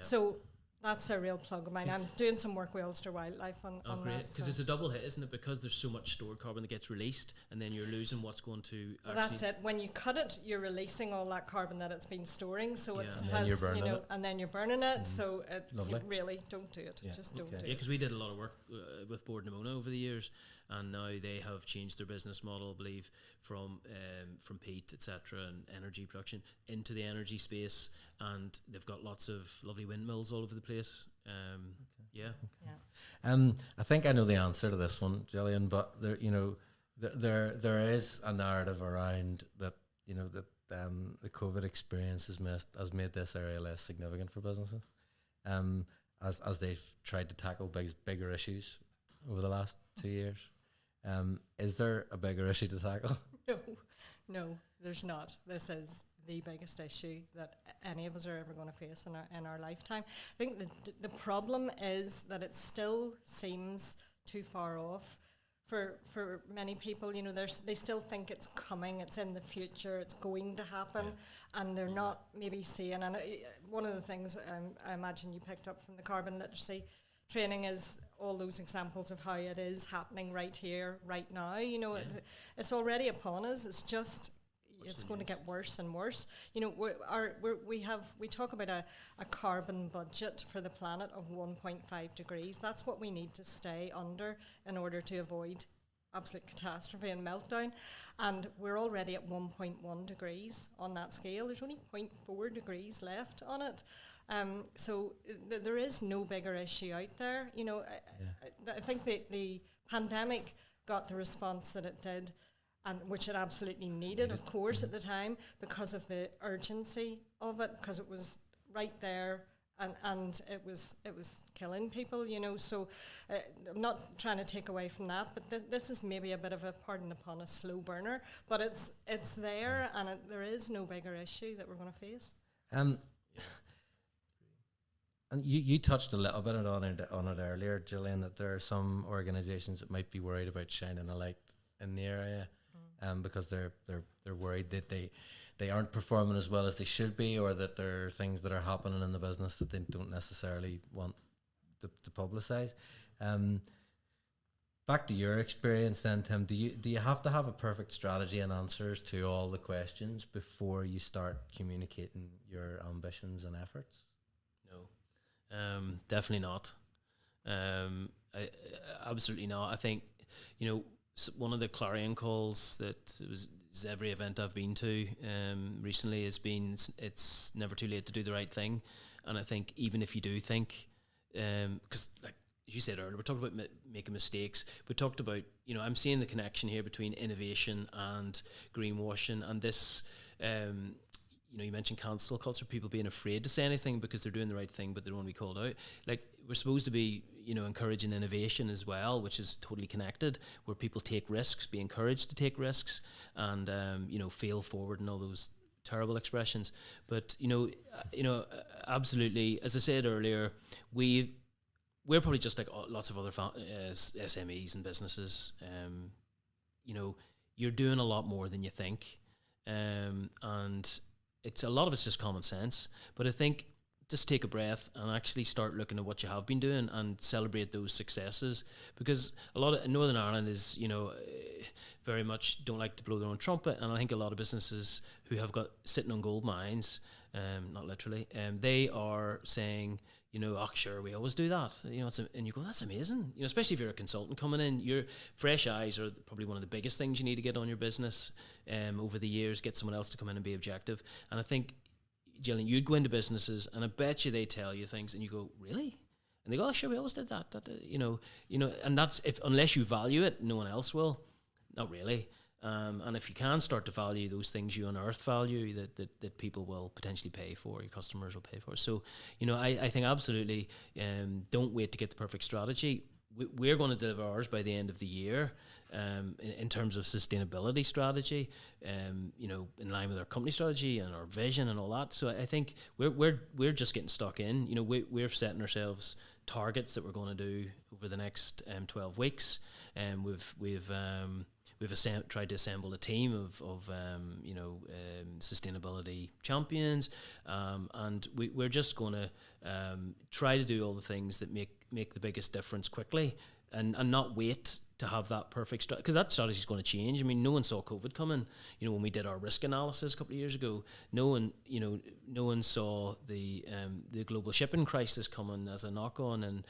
So that's a real plug of mine. I'm doing some work with Ulster Wildlife on that. Because it's a double hit, isn't it? Because there's so much stored carbon that gets released, and then you're losing what's going to. That's it. When you cut it, you're releasing all that carbon that it's been storing. So it and has, then you're burning it. and then you're burning it. So really don't do it. Just don't do it. Yeah, because we did a lot of work with Board Nimona over the years, and now they have changed their business model, I believe, from peat, etc., and energy production into the energy space, and they've got lots of lovely windmills all over the place. I think I know the answer to this one, Gillian, but there is a narrative around that the COVID experience has made this area less significant for businesses, as they've tried to tackle bigger issues over the last 2 years. Is there a bigger issue to tackle? No, there's not. This is the biggest issue that any of us are ever going to face in our lifetime. I think the problem is that it still seems too far off for many people. They still think it's coming, it's in the future, it's going to happen, and they're not maybe seeing. And one of the things I imagine you picked up from the carbon literacy training is all those examples of how it is happening right here, right now. It's already upon us. It's just it's going to get worse and worse. We talk about a carbon budget for the planet of 1.5 degrees. That's what we need to stay under in order to avoid absolute catastrophe and meltdown. And we're already at 1.1 degrees on that scale. There's only 0.4 degrees left on it. So there is no bigger issue out there. I think the pandemic got the response that it did, and which it absolutely needed, of course, at the time, because of the urgency of it, because it was right there, and it was killing people, So I'm not trying to take away from that, but this is maybe a bit of a, pardon upon a slow burner, but it's there, and there is no bigger issue that we're going to face. And you touched a little bit on it earlier, Gillian, that there are some organisations that might be worried about shining a light in the area. Because they're worried that they aren't performing as well as they should be, or that there are things that are happening in the business that they don't necessarily want to publicise. Back to your experience then, Tim, do you have to have a perfect strategy and answers to all the questions before you start communicating your ambitions and efforts? No, definitely not. Absolutely not. I think, one of the clarion calls that was every event I've been to recently has been it's never too late to do the right thing. And I think even if you do think, because like as you said earlier, we talked about making mistakes. We talked about, I'm seeing the connection here between innovation and greenwashing, and this, you mentioned cancel culture, people being afraid to say anything because they're doing the right thing, but they don't want to be called out. Like, we're supposed to be, encouraging innovation as well, which is totally connected, where people take risks, be encouraged to take risks, and, fail forward and all those terrible expressions. But, absolutely, as I said earlier, we're probably just like lots of other SMEs and businesses. You're doing a lot more than you think, and it's a lot of it's just common sense. But I think just take a breath and actually start looking at what you have been doing and celebrate those successes, because a lot of Northern Ireland is very much don't like to blow their own trumpet, and I think a lot of businesses who have got sitting on gold mines, not literally, they are saying, oh, sure, we always do that. And you go, that's amazing. Especially if you're a consultant coming in, your fresh eyes are probably one of the biggest things you need to get on your business over the years. Get someone else to come in and be objective. And I think, Gillian, you'd go into businesses, and I bet you they tell you things, and you go, really? And they go, oh, sure, we always did that. And that's unless you value it, no one else will. Not really. And if you can start to value those things you unearth value, that people will potentially pay for, your customers will pay for. So, I think absolutely don't wait to get the perfect strategy. We're going to deliver ours by the end of the year in terms of sustainability strategy, in line with our company strategy and our vision and all that. So I think we're just getting stuck in. We're setting ourselves targets that we're going to do over the next 12 weeks, and we've tried to assemble a team of sustainability champions, and we're just going to try to do all the things that make the biggest difference quickly, and not wait to have that perfect strategy, because that strategy is going to change. I mean, no one saw COVID coming. When we did our risk analysis a couple of years ago, no one saw the global shipping crisis coming as a knock on, and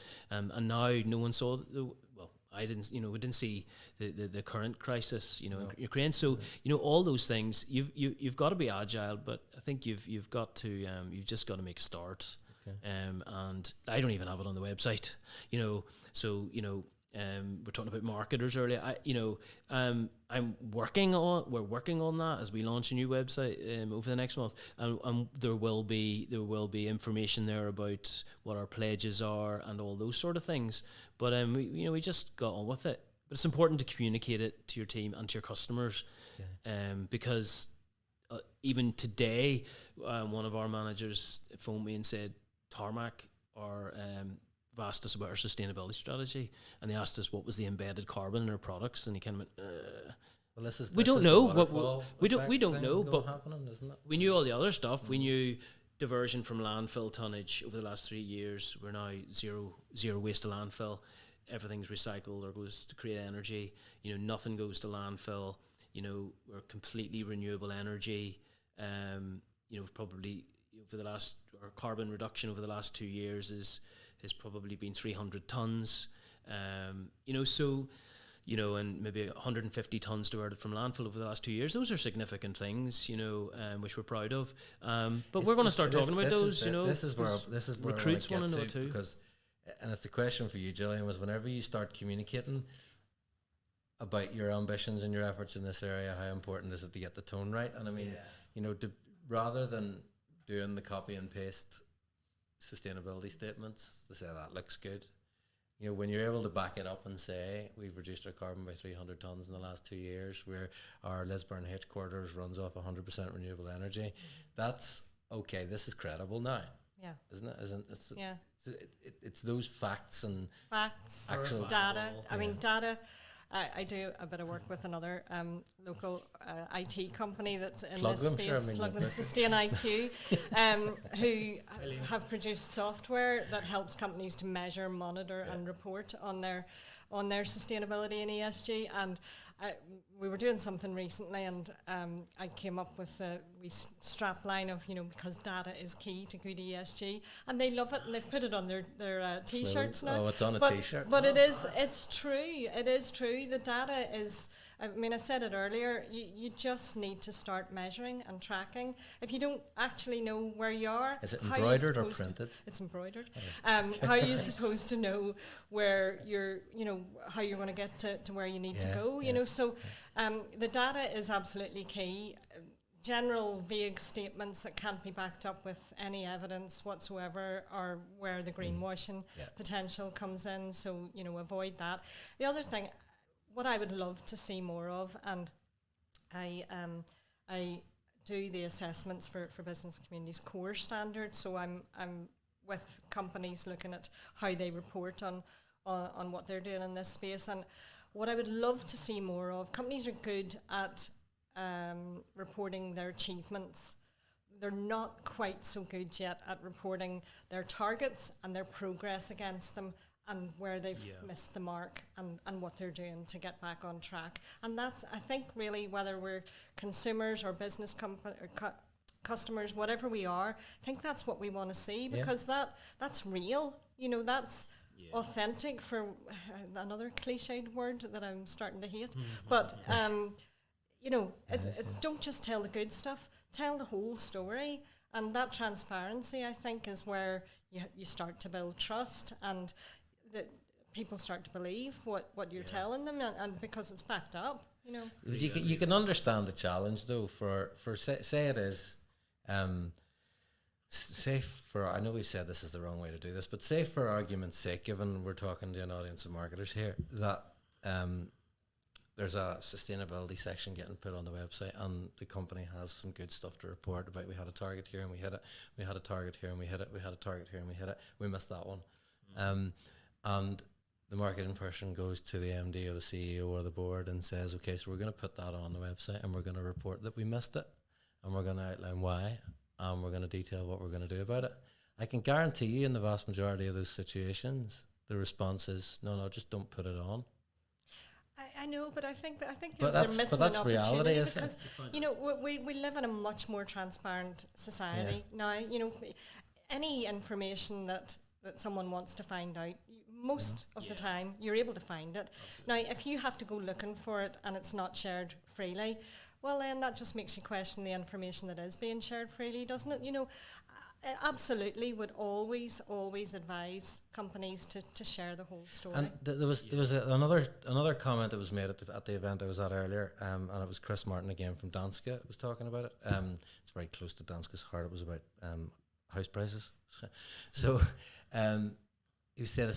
now no one saw I didn't, we didn't see the current crisis, in Ukraine. So, all those things, you've got to be agile, but I think you've just got to make a start. Okay. And I don't even have it on the website, we're talking about marketers earlier. We're working on that as we launch a new website over the next month, and there will be information there about what our pledges are and all those sort of things. But we just got on with it. But it's important to communicate it to your team and to your customers, because even today, one of our managers phoned me and said, Tarmac are asked us about our sustainability strategy, and they asked us what was the embedded carbon in our products, and he kind of went, we don't know. We don't know, but isn't it? We knew all the other stuff. Mm-hmm. We knew diversion from landfill tonnage over the last 3 years. We're now zero waste to landfill. Everything's recycled or goes to create energy. Nothing goes to landfill. We're completely renewable energy. Probably our carbon reduction over the last 2 years has probably been 300 tons. And maybe 150 tons diverted from landfill over the last 2 years. Those are significant things, which we're proud of. But we're going to start talking about those. This is where recruits want to know too. Because, and it's the question for you, Gillian, was whenever you start communicating about your ambitions and your efforts in this area, how important is it to get the tone right? And I mean, rather than doing the copy and paste sustainability statements to say that looks good, when you're able to back it up and say we've reduced our carbon by 300 tons in the last 2 years, where our Lisburn headquarters runs off 100% renewable energy, that's okay. This is credible now, isn't it? It's those facts and actual data. I mean, data. I do a bit of work with another local IT company that's in this space, plug them, Sustain IQ, who have produced software that helps companies to measure, monitor and report on their sustainability and ESG. And we were doing something recently, and I came up with a wee strap line of, because data is key to good ESG, and they love it, and they've put it on their T-shirts now. Oh, it's on a T-shirt. But it's true. It is true. The data is. I mean, I said it earlier, you just need to start measuring and tracking. If you don't actually know where you are... Is it embroidered or printed? It's embroidered. How are you supposed to know where you're, how you're going to get to where you need to go, So the data is absolutely key. General vague statements that can't be backed up with any evidence whatsoever are where the greenwashing potential comes in. So, avoid that. The other thing... What I would love to see more of, and I do the assessments for business communities core standards. So I'm with companies looking at how they report on what they're doing in this space. And what I would love to see more of, companies are good at reporting their achievements. They're not quite so good yet at reporting their targets and their progress against them, and where they've missed the mark, and what they're doing to get back on track. And that's, I think, really, whether we're consumers or business customers, whatever we are, I think that's what we want to see, because that's real. That's authentic, for another cliched word that I'm starting to hate. But, don't just tell the good stuff, tell the whole story. And that transparency, I think, is where you start to build trust, and that people start to believe what you're telling them, and because it's backed up, You can understand the challenge, though, for say it is, say for, I know we've said this is the wrong way to do this, but say for argument's sake, given we're talking to an audience of marketers here, that there's a sustainability section getting put on the website, and the company has some good stuff to report about. We had a target here and we hit it. We had a target here and we hit it. We had a target here and we hit it. We missed that one. And the marketing person goes to the MD or the CEO or the board and says, okay, so we're going to put that on the website, and we're going to report that we missed it, and we're going to outline why, and we're going to detail what we're going to do about it. I can guarantee you, in the vast majority of those situations, the response is, no, just don't put it on. I know, but I think they're that's missing reality, an opportunity, because it? We live in a much more transparent society now. Any information that someone wants to find out, most of the time you're able to find it. Now, if you have to go looking for it and it's not shared freely, well, then that just makes you question the information that is being shared freely, doesn't it? I absolutely would always advise companies to share the whole story. And there was another comment that was made at the event I was at earlier, and it was Chris Martin again from Danske was talking about it. It's very close to Danske's heart. It was about house prices. So he said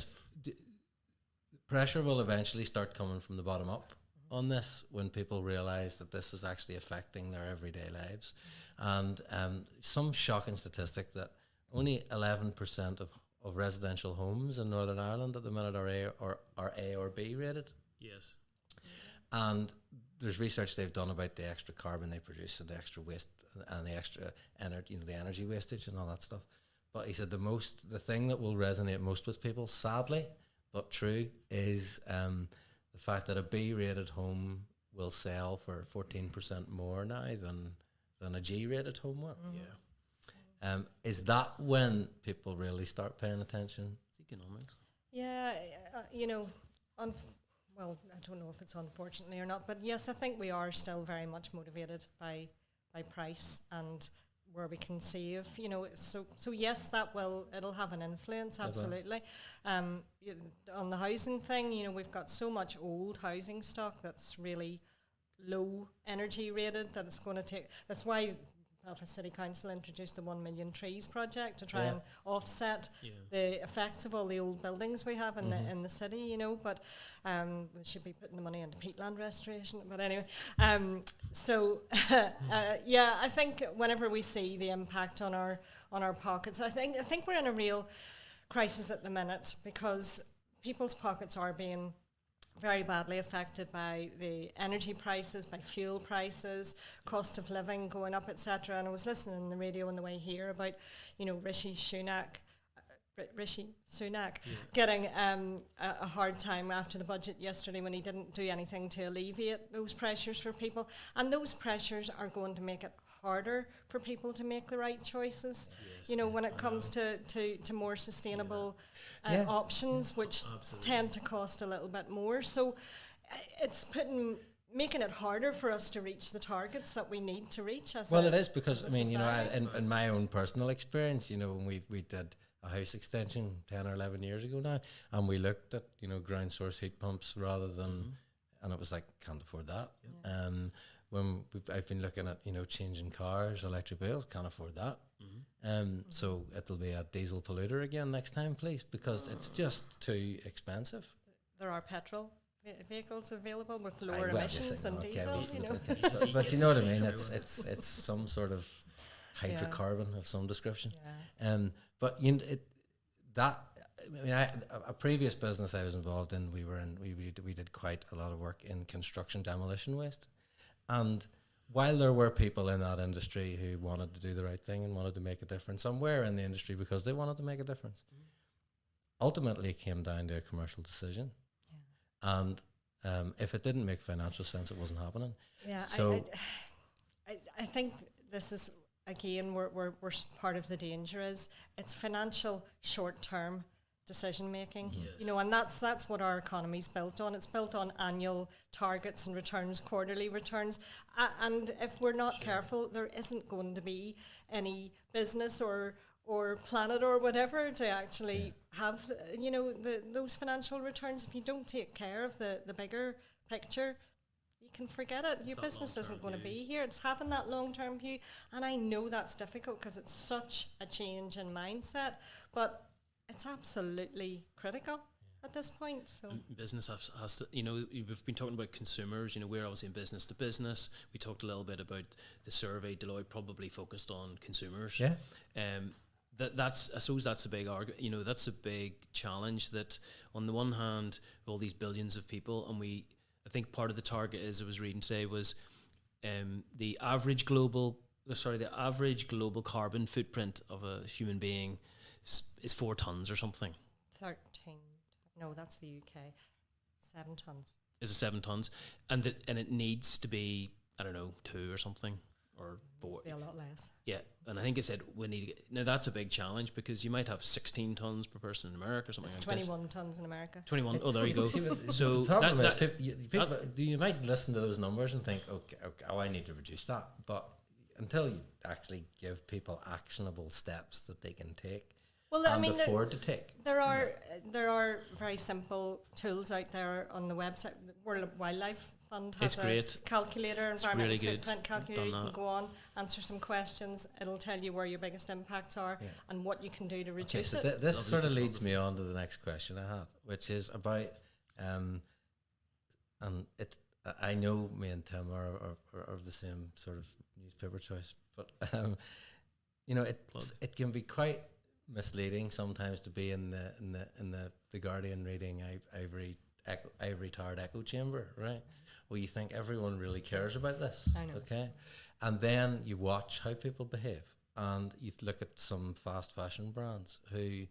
pressure will eventually start coming from the bottom up on this, when people realise that this is actually affecting their everyday lives. And some shocking statistic that only 11% of residential homes in Northern Ireland at the minute are A or B rated. Yes. And there's research they've done about the extra carbon they produce and the extra waste and the extra energy, the energy wastage and all that stuff. But he said the thing that will resonate most with people, sadly but true, is the fact that a B-rated home will sell for 14% more now than a G-rated home will. Yeah. Is that when people really start paying attention? It's economics. Yeah, well, I don't know if it's unfortunately or not, but yes, I think we are still very much motivated by price and where we can save, so yes, it'll have an influence, absolutely. On the housing thing, we've got so much old housing stock that's really low energy rated that it's going to take. That's why Belfast City Council introduced the 1 Million Trees project to try and offset the effects of all the old buildings we have in the city, but they should be putting the money into peatland restoration. But anyway, I think whenever we see the impact on our pockets, I think we're in a real crisis at the minute, because people's pockets are being very badly affected by the energy prices, by fuel prices, cost of living going up, etc. And I was listening on the radio on the way here about, Rishi Sunak Rishi Sunak getting a hard time after the budget yesterday when he didn't do anything to alleviate those pressures for people. And those pressures are going to make it harder for people to make the right choices. When it comes to more sustainable options, which tend to cost a little bit more. So it's making it harder for us to reach the targets that we need to reach. It is because, in my own personal experience, when we did a house extension 10 or 11 years ago now, and we looked at, ground source heat pumps rather than, and it was like, can't afford that. When I've been looking at, changing cars, electric vehicles, can't afford that. So it'll be a diesel polluter again next time, please, because it's just too expensive. There are petrol vehicles available with lower emissions than diesel. But you know what I mean? It's some sort of hydrocarbon of some description. But a previous business I was involved in, we did quite a lot of work in construction demolition waste, and while there were people in that industry who wanted to do the right thing and wanted to make a difference, some were in the industry because they wanted to make a difference. Ultimately, it came down to a commercial decision, and if it didn't make financial sense, it wasn't happening. So I think this is. Again, we're part of the danger is it's financial short-term decision making, and that's what our economy's built on. It's built on annual targets and returns, quarterly returns, and if we're not careful, there isn't going to be any business or planet or whatever to actually have those financial returns. If you don't take care of the bigger picture, you can forget it. Your business isn't going to be here. It's having that long-term view. And I know that's difficult because it's such a change in mindset, but it's absolutely critical at this point. So business has to, we've been talking about consumers, we're obviously in business to business. We talked a little bit about the survey. Deloitte probably focused on consumers. That's I suppose that's a big argument. That's a big challenge that on the one hand, all these billions of people, and I think part of the target, as I was reading today, was the average global carbon footprint of a human being is 4 tons or something. 13. No, that's the UK. 7 tons. Is it 7 tons? And it needs to be, I don't know, 2 or something. Or 4. Be a lot less. Yeah, and I think it said we need to get. Now that's a big challenge because you might have 16 tons per person in America or something it's like 21 tons in America. 21. Oh, there you go. So the problem is people you might listen to those numbers and think, okay, I need to reduce that. But until you actually give people actionable steps that they can take afford to take. There are very simple tools out there on the website. World Wildlife Fund has a calculator, environmental footprint calculator. You can go on, answer some questions. It'll tell you where your biggest impacts are and what you can do to reduce it. This sort of leads me on to the next question I had, which is about, and I know me and Tim are of the same sort of newspaper choice, but it can be quite misleading sometimes to be in the Guardian reading ivory towered echo chamber, right? Well, you think everyone really cares about this, okay? And then you watch how people behave, and you look at some fast fashion brands who,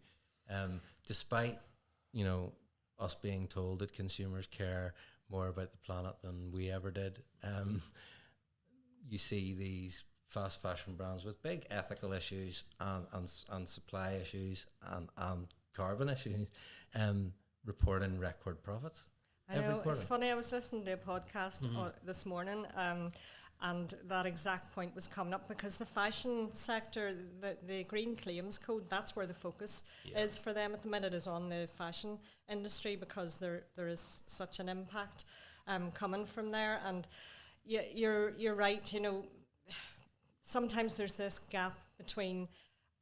despite us being told that consumers care more about the planet than we ever did, you see these fast fashion brands with big ethical issues and supply issues and carbon issues, reporting record profits. I know, it's funny, I was listening to a podcast this morning, and that exact point was coming up because the fashion sector, the Green Claims Code, that's where the focus is for them at the minute, is on the fashion industry because there is such an impact coming from there. And you're right, sometimes there's this gap between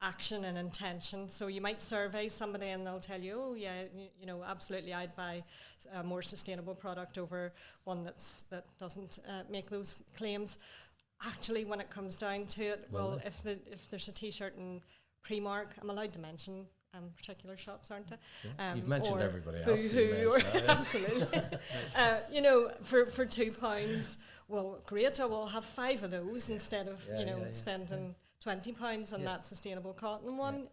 action and intention. So you might survey somebody and they'll tell you, oh yeah, absolutely, I'd buy a more sustainable product over one that doesn't make those claims. Actually, when it comes down to it, if there's a T-shirt in Primark, I'm allowed to mention particular shops, aren't I? Yeah. You've mentioned everybody else. Absolutely. For £2, well, great, I will have 5 of those instead of spending £20 on that sustainable cotton one.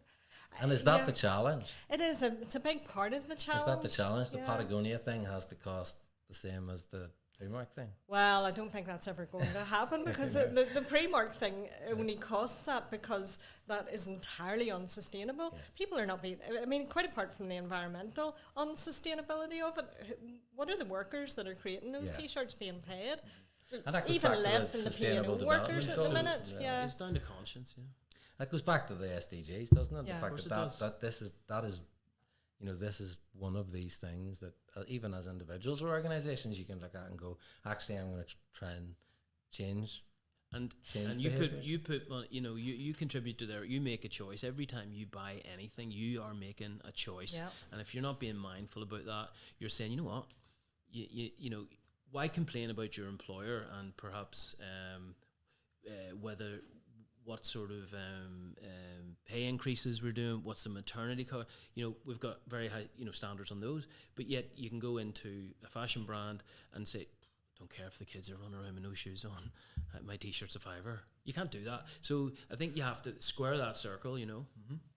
And is that the challenge? It's a big part of the challenge. Is that the challenge? The Yeah. Patagonia thing has to cost the same as the Primark thing. Well, I don't think that's ever going to happen because the Primark thing only costs that because that is entirely unsustainable. Yeah. People are not being, I mean, quite apart from the environmental unsustainability of it, what are the workers that are creating those Yeah. T-shirts being paid? And that goes Even back to less the than the sustainable P&O workers at the development minute. goals. Yeah. It's down to conscience, yeah. That goes back to the SDGs, doesn't it? Yeah. The Of fact course that it that is, this is one of these things that even as individuals or organizations, you can look at and go, actually, I'm going to try and change. And Change you behaviours. put you contribute to there. You make a choice every time you buy anything. You are making a choice, Yeah. and if you're not being mindful about that, you're saying, you know what, you know, why complain about your employer and perhaps whether what sort of pay increases we're doing, what's the maternity cost. You know, we've got very high standards on those, but yet you can go into a fashion brand and say, don't care if the kids are running around with no shoes on, my t-shirt's a £5. You can't do that. So I think you have to square that circle,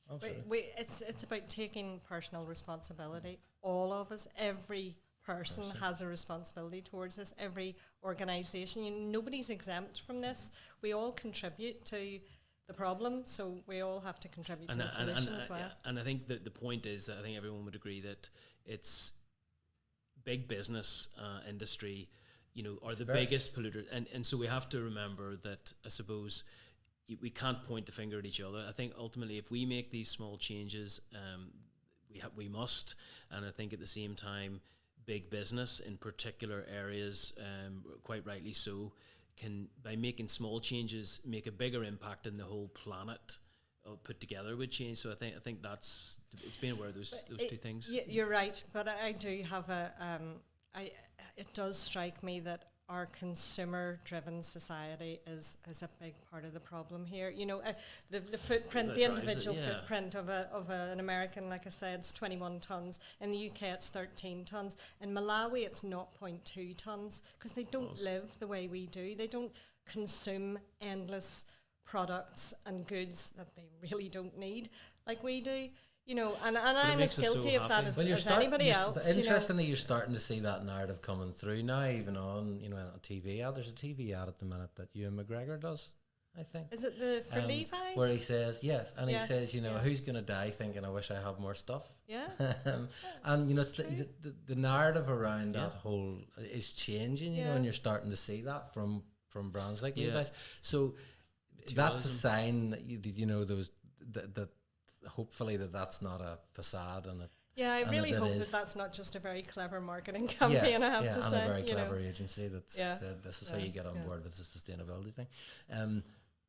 It's about taking personal responsibility. All of us, every person has a responsibility towards this. Every organisation, nobody's exempt from this. We all contribute to the problem, so we all have to contribute to the solution as well. And I think that the point is that I think everyone would agree that it's big business industry, are the biggest polluters, and so we have to remember that, I suppose, we can't point the finger at each other. I think ultimately, if we make these small changes, we must, and I think at the same time, big business in particular areas, quite rightly so, can, by making small changes, make a bigger impact in the whole planet put together with change. So I think that's, it's being aware of those two things. You're right, but I do have it does strike me that our consumer-driven society is a big part of the problem here. The footprint, the individual footprint of an American, like I said, it's 21 tonnes. In the UK, it's 13 tonnes. In Malawi, it's 0.2 tonnes because they don't live the way we do. They don't consume endless products and goods that they really don't need like we do. And I'm as guilty of that as anybody else. Interestingly, you're starting to see that narrative coming through now, even on a TV ad. There's a TV ad at the minute that Ewan McGregor does, I think. Is it the for Levi's? Where he says yes, and Yes, he says, who's going to die thinking I wish I had more stuff. Yeah. And it's the narrative around that whole is changing, and you're starting to see that from brands like Levi's. So that's a sign that those that hopefully that's not a facade and I really hope that that's not just a very clever marketing campaign. I have to say, and a very clever agency that said this is how you get on board with the sustainability thing.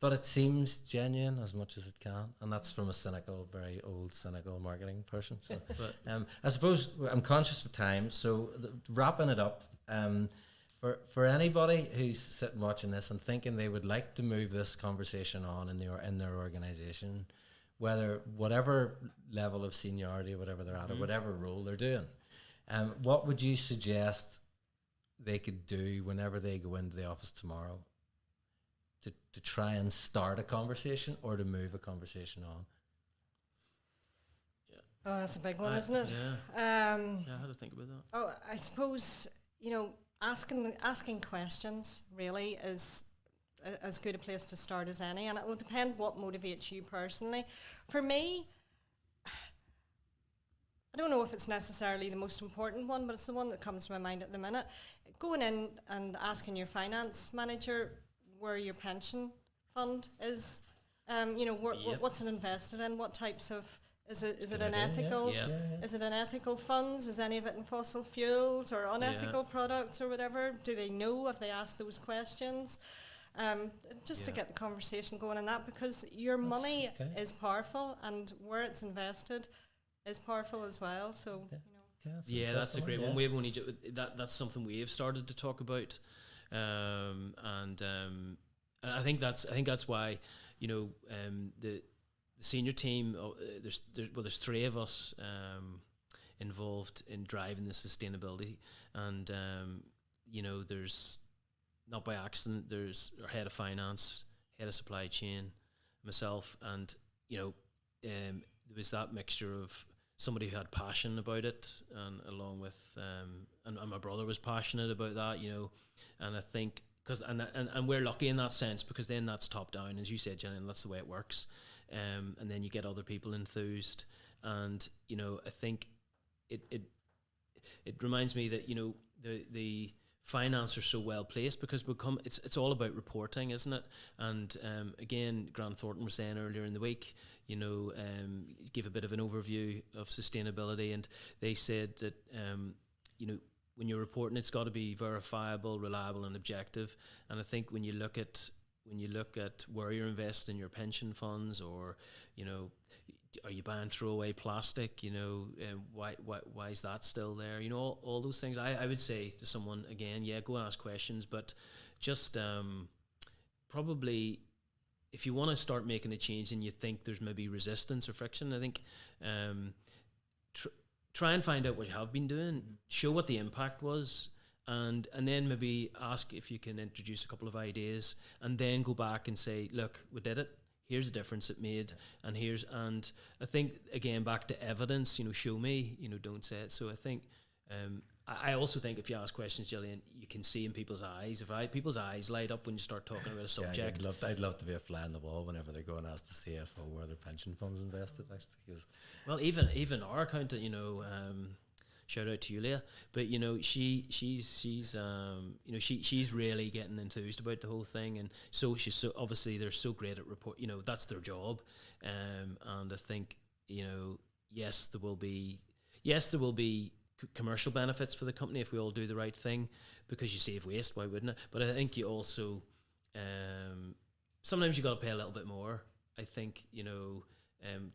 But it seems genuine as much as it can, and that's from a very old cynical marketing person. So, I suppose I'm conscious of time, so wrapping it up. For anybody who's sitting watching this and thinking they would like to move this conversation on in their organisation, whatever level of seniority, whatever they're at, or whatever role they're doing, what would you suggest they could do whenever they go into the office tomorrow to try and start a conversation or to move a conversation on? Oh, that's a big one, isn't it? Yeah. I had to think about that. Oh, I suppose asking questions really is as good a place to start as any, and it will depend what motivates you personally. For me, I don't know if it's necessarily the most important one, but it's the one that comes to my mind at the minute. Going in and asking your finance manager where your pension fund is, what's it invested in, what types of, is it an ethical, is it an ethical funds, is any of it in fossil fuels or unethical products or whatever? Do they know? Have they asked those questions? To get the conversation going on that, because your money is powerful and where it's invested is powerful as well. So that's a great one. We've only that's something we've started to talk about, and I think that's why the senior team. There's three of us involved in driving the sustainability, and there's. Not by accident, there's our head of finance, head of supply chain, myself, and there was that mixture of somebody who had passion about it, and along with and my brother was passionate about that, and I think because and we're lucky in that sense, because then that's top down, as you said, Jenny, and that's the way it works, and then you get other people enthused, and I think it reminds me that the finance are so well placed, because it's all about reporting, isn't it? And again, Grant Thornton was saying earlier in the week, give a bit of an overview of sustainability, and they said that when you're reporting, it's got to be verifiable, reliable, and objective. And I think when you look at where you're investing your pension funds, or are you buying throwaway plastic? Why is that still there? All those things. I would say to someone, again, go and ask questions, but just probably if you want to start making a change and you think there's maybe resistance or friction, I think try and find out what you have been doing, show what the impact was, and then maybe ask if you can introduce a couple of ideas, and then go back and say, look, we did it. Here's the difference it made, and I think, again, back to evidence, show me, don't say it. So I think, I also think if you ask questions, Gillian, you can see in people's eyes. People's eyes light up when you start talking about a subject. I'd love to be a fly on the wall whenever they go and ask the CFO where their pension funds invested, actually. Well, even our accountant, shout out to Yulia, but she's really getting enthused about the whole thing, and so obviously they're so great at report. That's their job, and I think yes, there will be commercial benefits for the company if we all do the right thing, because you save waste. Why wouldn't it? But I think you also sometimes you got to pay a little bit more. I think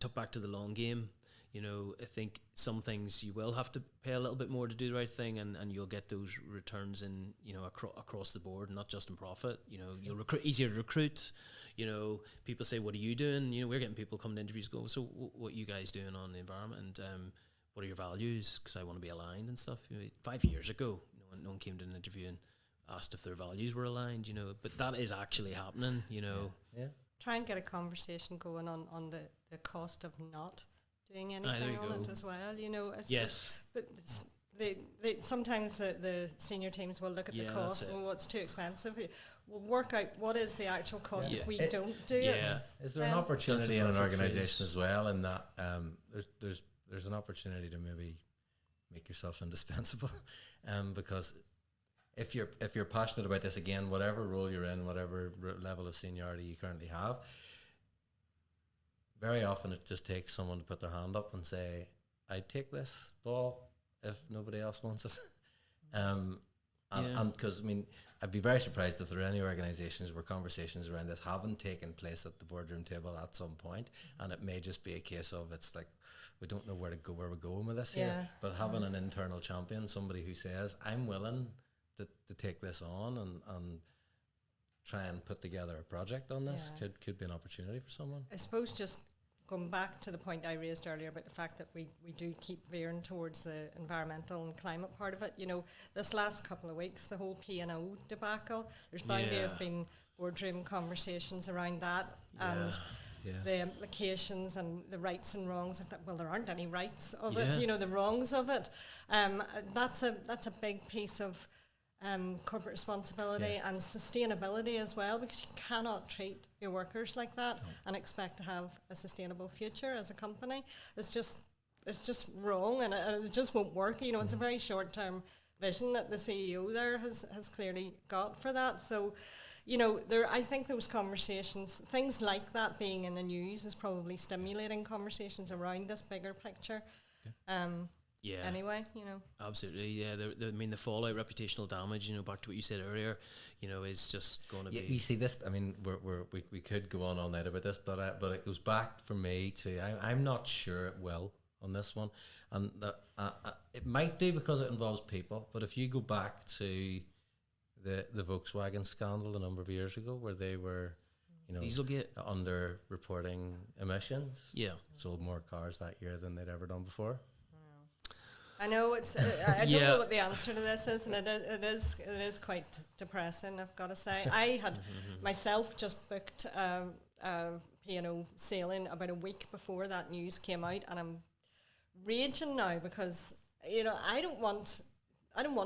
tuck back to the long game. I think some things you will have to pay a little bit more to do the right thing, and you'll get those returns in across the board, not just in profit. You'll easier to recruit. People say, "What are you doing?" We're getting people coming to interviews, go, "So what are you guys doing on the environment? And what are your values? Because I want to be aligned and stuff." 5 years ago, no one came to an interview and asked if their values were aligned. But that is actually happening. Yeah. Try and get a conversation going on the cost of not doing anything on it as well, Yes. But they sometimes the senior teams will look at the cost and what's too expensive. We'll work out what is the actual cost if we don't do it. Is there an opportunity in an organisation as well, in that there's an opportunity to maybe make yourself indispensable, because if you're passionate about this, again, whatever role you're in, whatever level of seniority you currently have, very often it just takes someone to put their hand up and say, "I'd take this ball if nobody else wants it." And because I'd be very surprised if there are any organisations where conversations around this haven't taken place at the boardroom table at some point, and it may just be a case of it's like we don't know where we're going with this here. But having an internal champion, somebody who says, "I'm willing to take this on and try and put together a project on this," could be an opportunity for someone. I suppose just going back to the point I raised earlier about the fact that we do keep veering towards the environmental and climate part of it. This last couple of weeks, the whole P&O debacle, there's bound to have been boardroom conversations around that and the implications and the rights and wrongs of that. Well, there aren't any rights of it, the wrongs of it. That's a big piece of corporate responsibility and sustainability as well, because you cannot treat your workers like that and expect to have a sustainable future as a company. It's just wrong, and it just won't work. It's a very short-term vision that the CEO there has clearly got for that. So, I think those conversations, things like that being in the news, is probably stimulating conversations around this bigger picture. Anyway, absolutely. Yeah, the fallout, reputational damage. Back to what you said earlier, is just going to be. You see this. We could go on all night about this, but it goes back for me to. I'm not sure it will on this one, and it might do because it involves people. But if you go back to the Volkswagen scandal a number of years ago, where they were, Dieselgate, under reporting emissions, sold more cars that year than they'd ever done before. I know it's. I don't know what the answer to this is, and it is quite depressing, I've got to say. I had myself just booked a P&O sailing about a week before that news came out, and I'm raging now because I don't want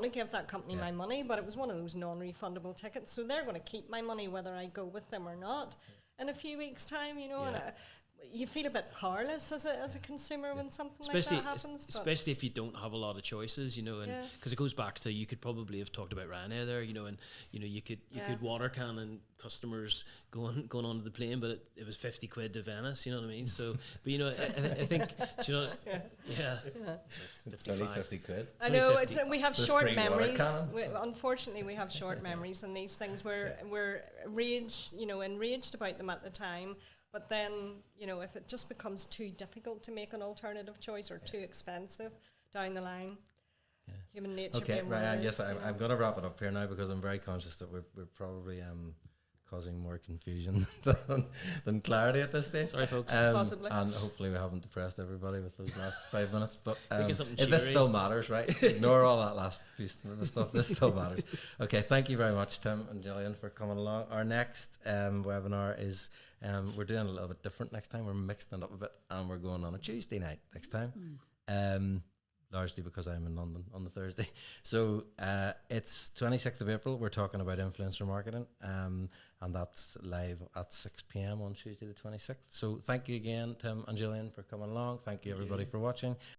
to give that company my money, but it was one of those non-refundable tickets, so they're going to keep my money whether I go with them or not in a few weeks' time. And you feel a bit powerless as a consumer when something especially, like that happens. Especially if you don't have a lot of choices, and because it goes back to, you could probably have talked about Ryanair there, and you could water cannon customers going onto the plane, but it was 50 quid to Venice, you know what I mean? So, but I think, It's only 50 quid. I know, we have There's short free water memories. cannon. Unfortunately, we have short memories, and these things we're enraged about them at the time. But then, if it just becomes too difficult to make an alternative choice or too expensive down the line, human nature. Okay, right. Yes, I'm going to wrap it up here now because I'm very conscious that we're probably causing more confusion than clarity at this stage. Sorry, folks. Possibly. And hopefully we haven't depressed everybody with those last 5 minutes. But Think of if this cheery. still matters, right? Ignore all that last piece of the stuff. This still matters. Okay, thank you very much, Tim and Gillian, for coming along. Our next webinar is we're doing a little bit different next time. We're mixing it up a bit, and we're going on a Tuesday night next time. Largely because I'm in London on the Thursday. So it's 26th of April. We're talking about influencer marketing, and that's live at 6 p.m. on Tuesday the 26th. So thank you again, Tim and Gillian, for coming along. Thank you, everybody, for watching.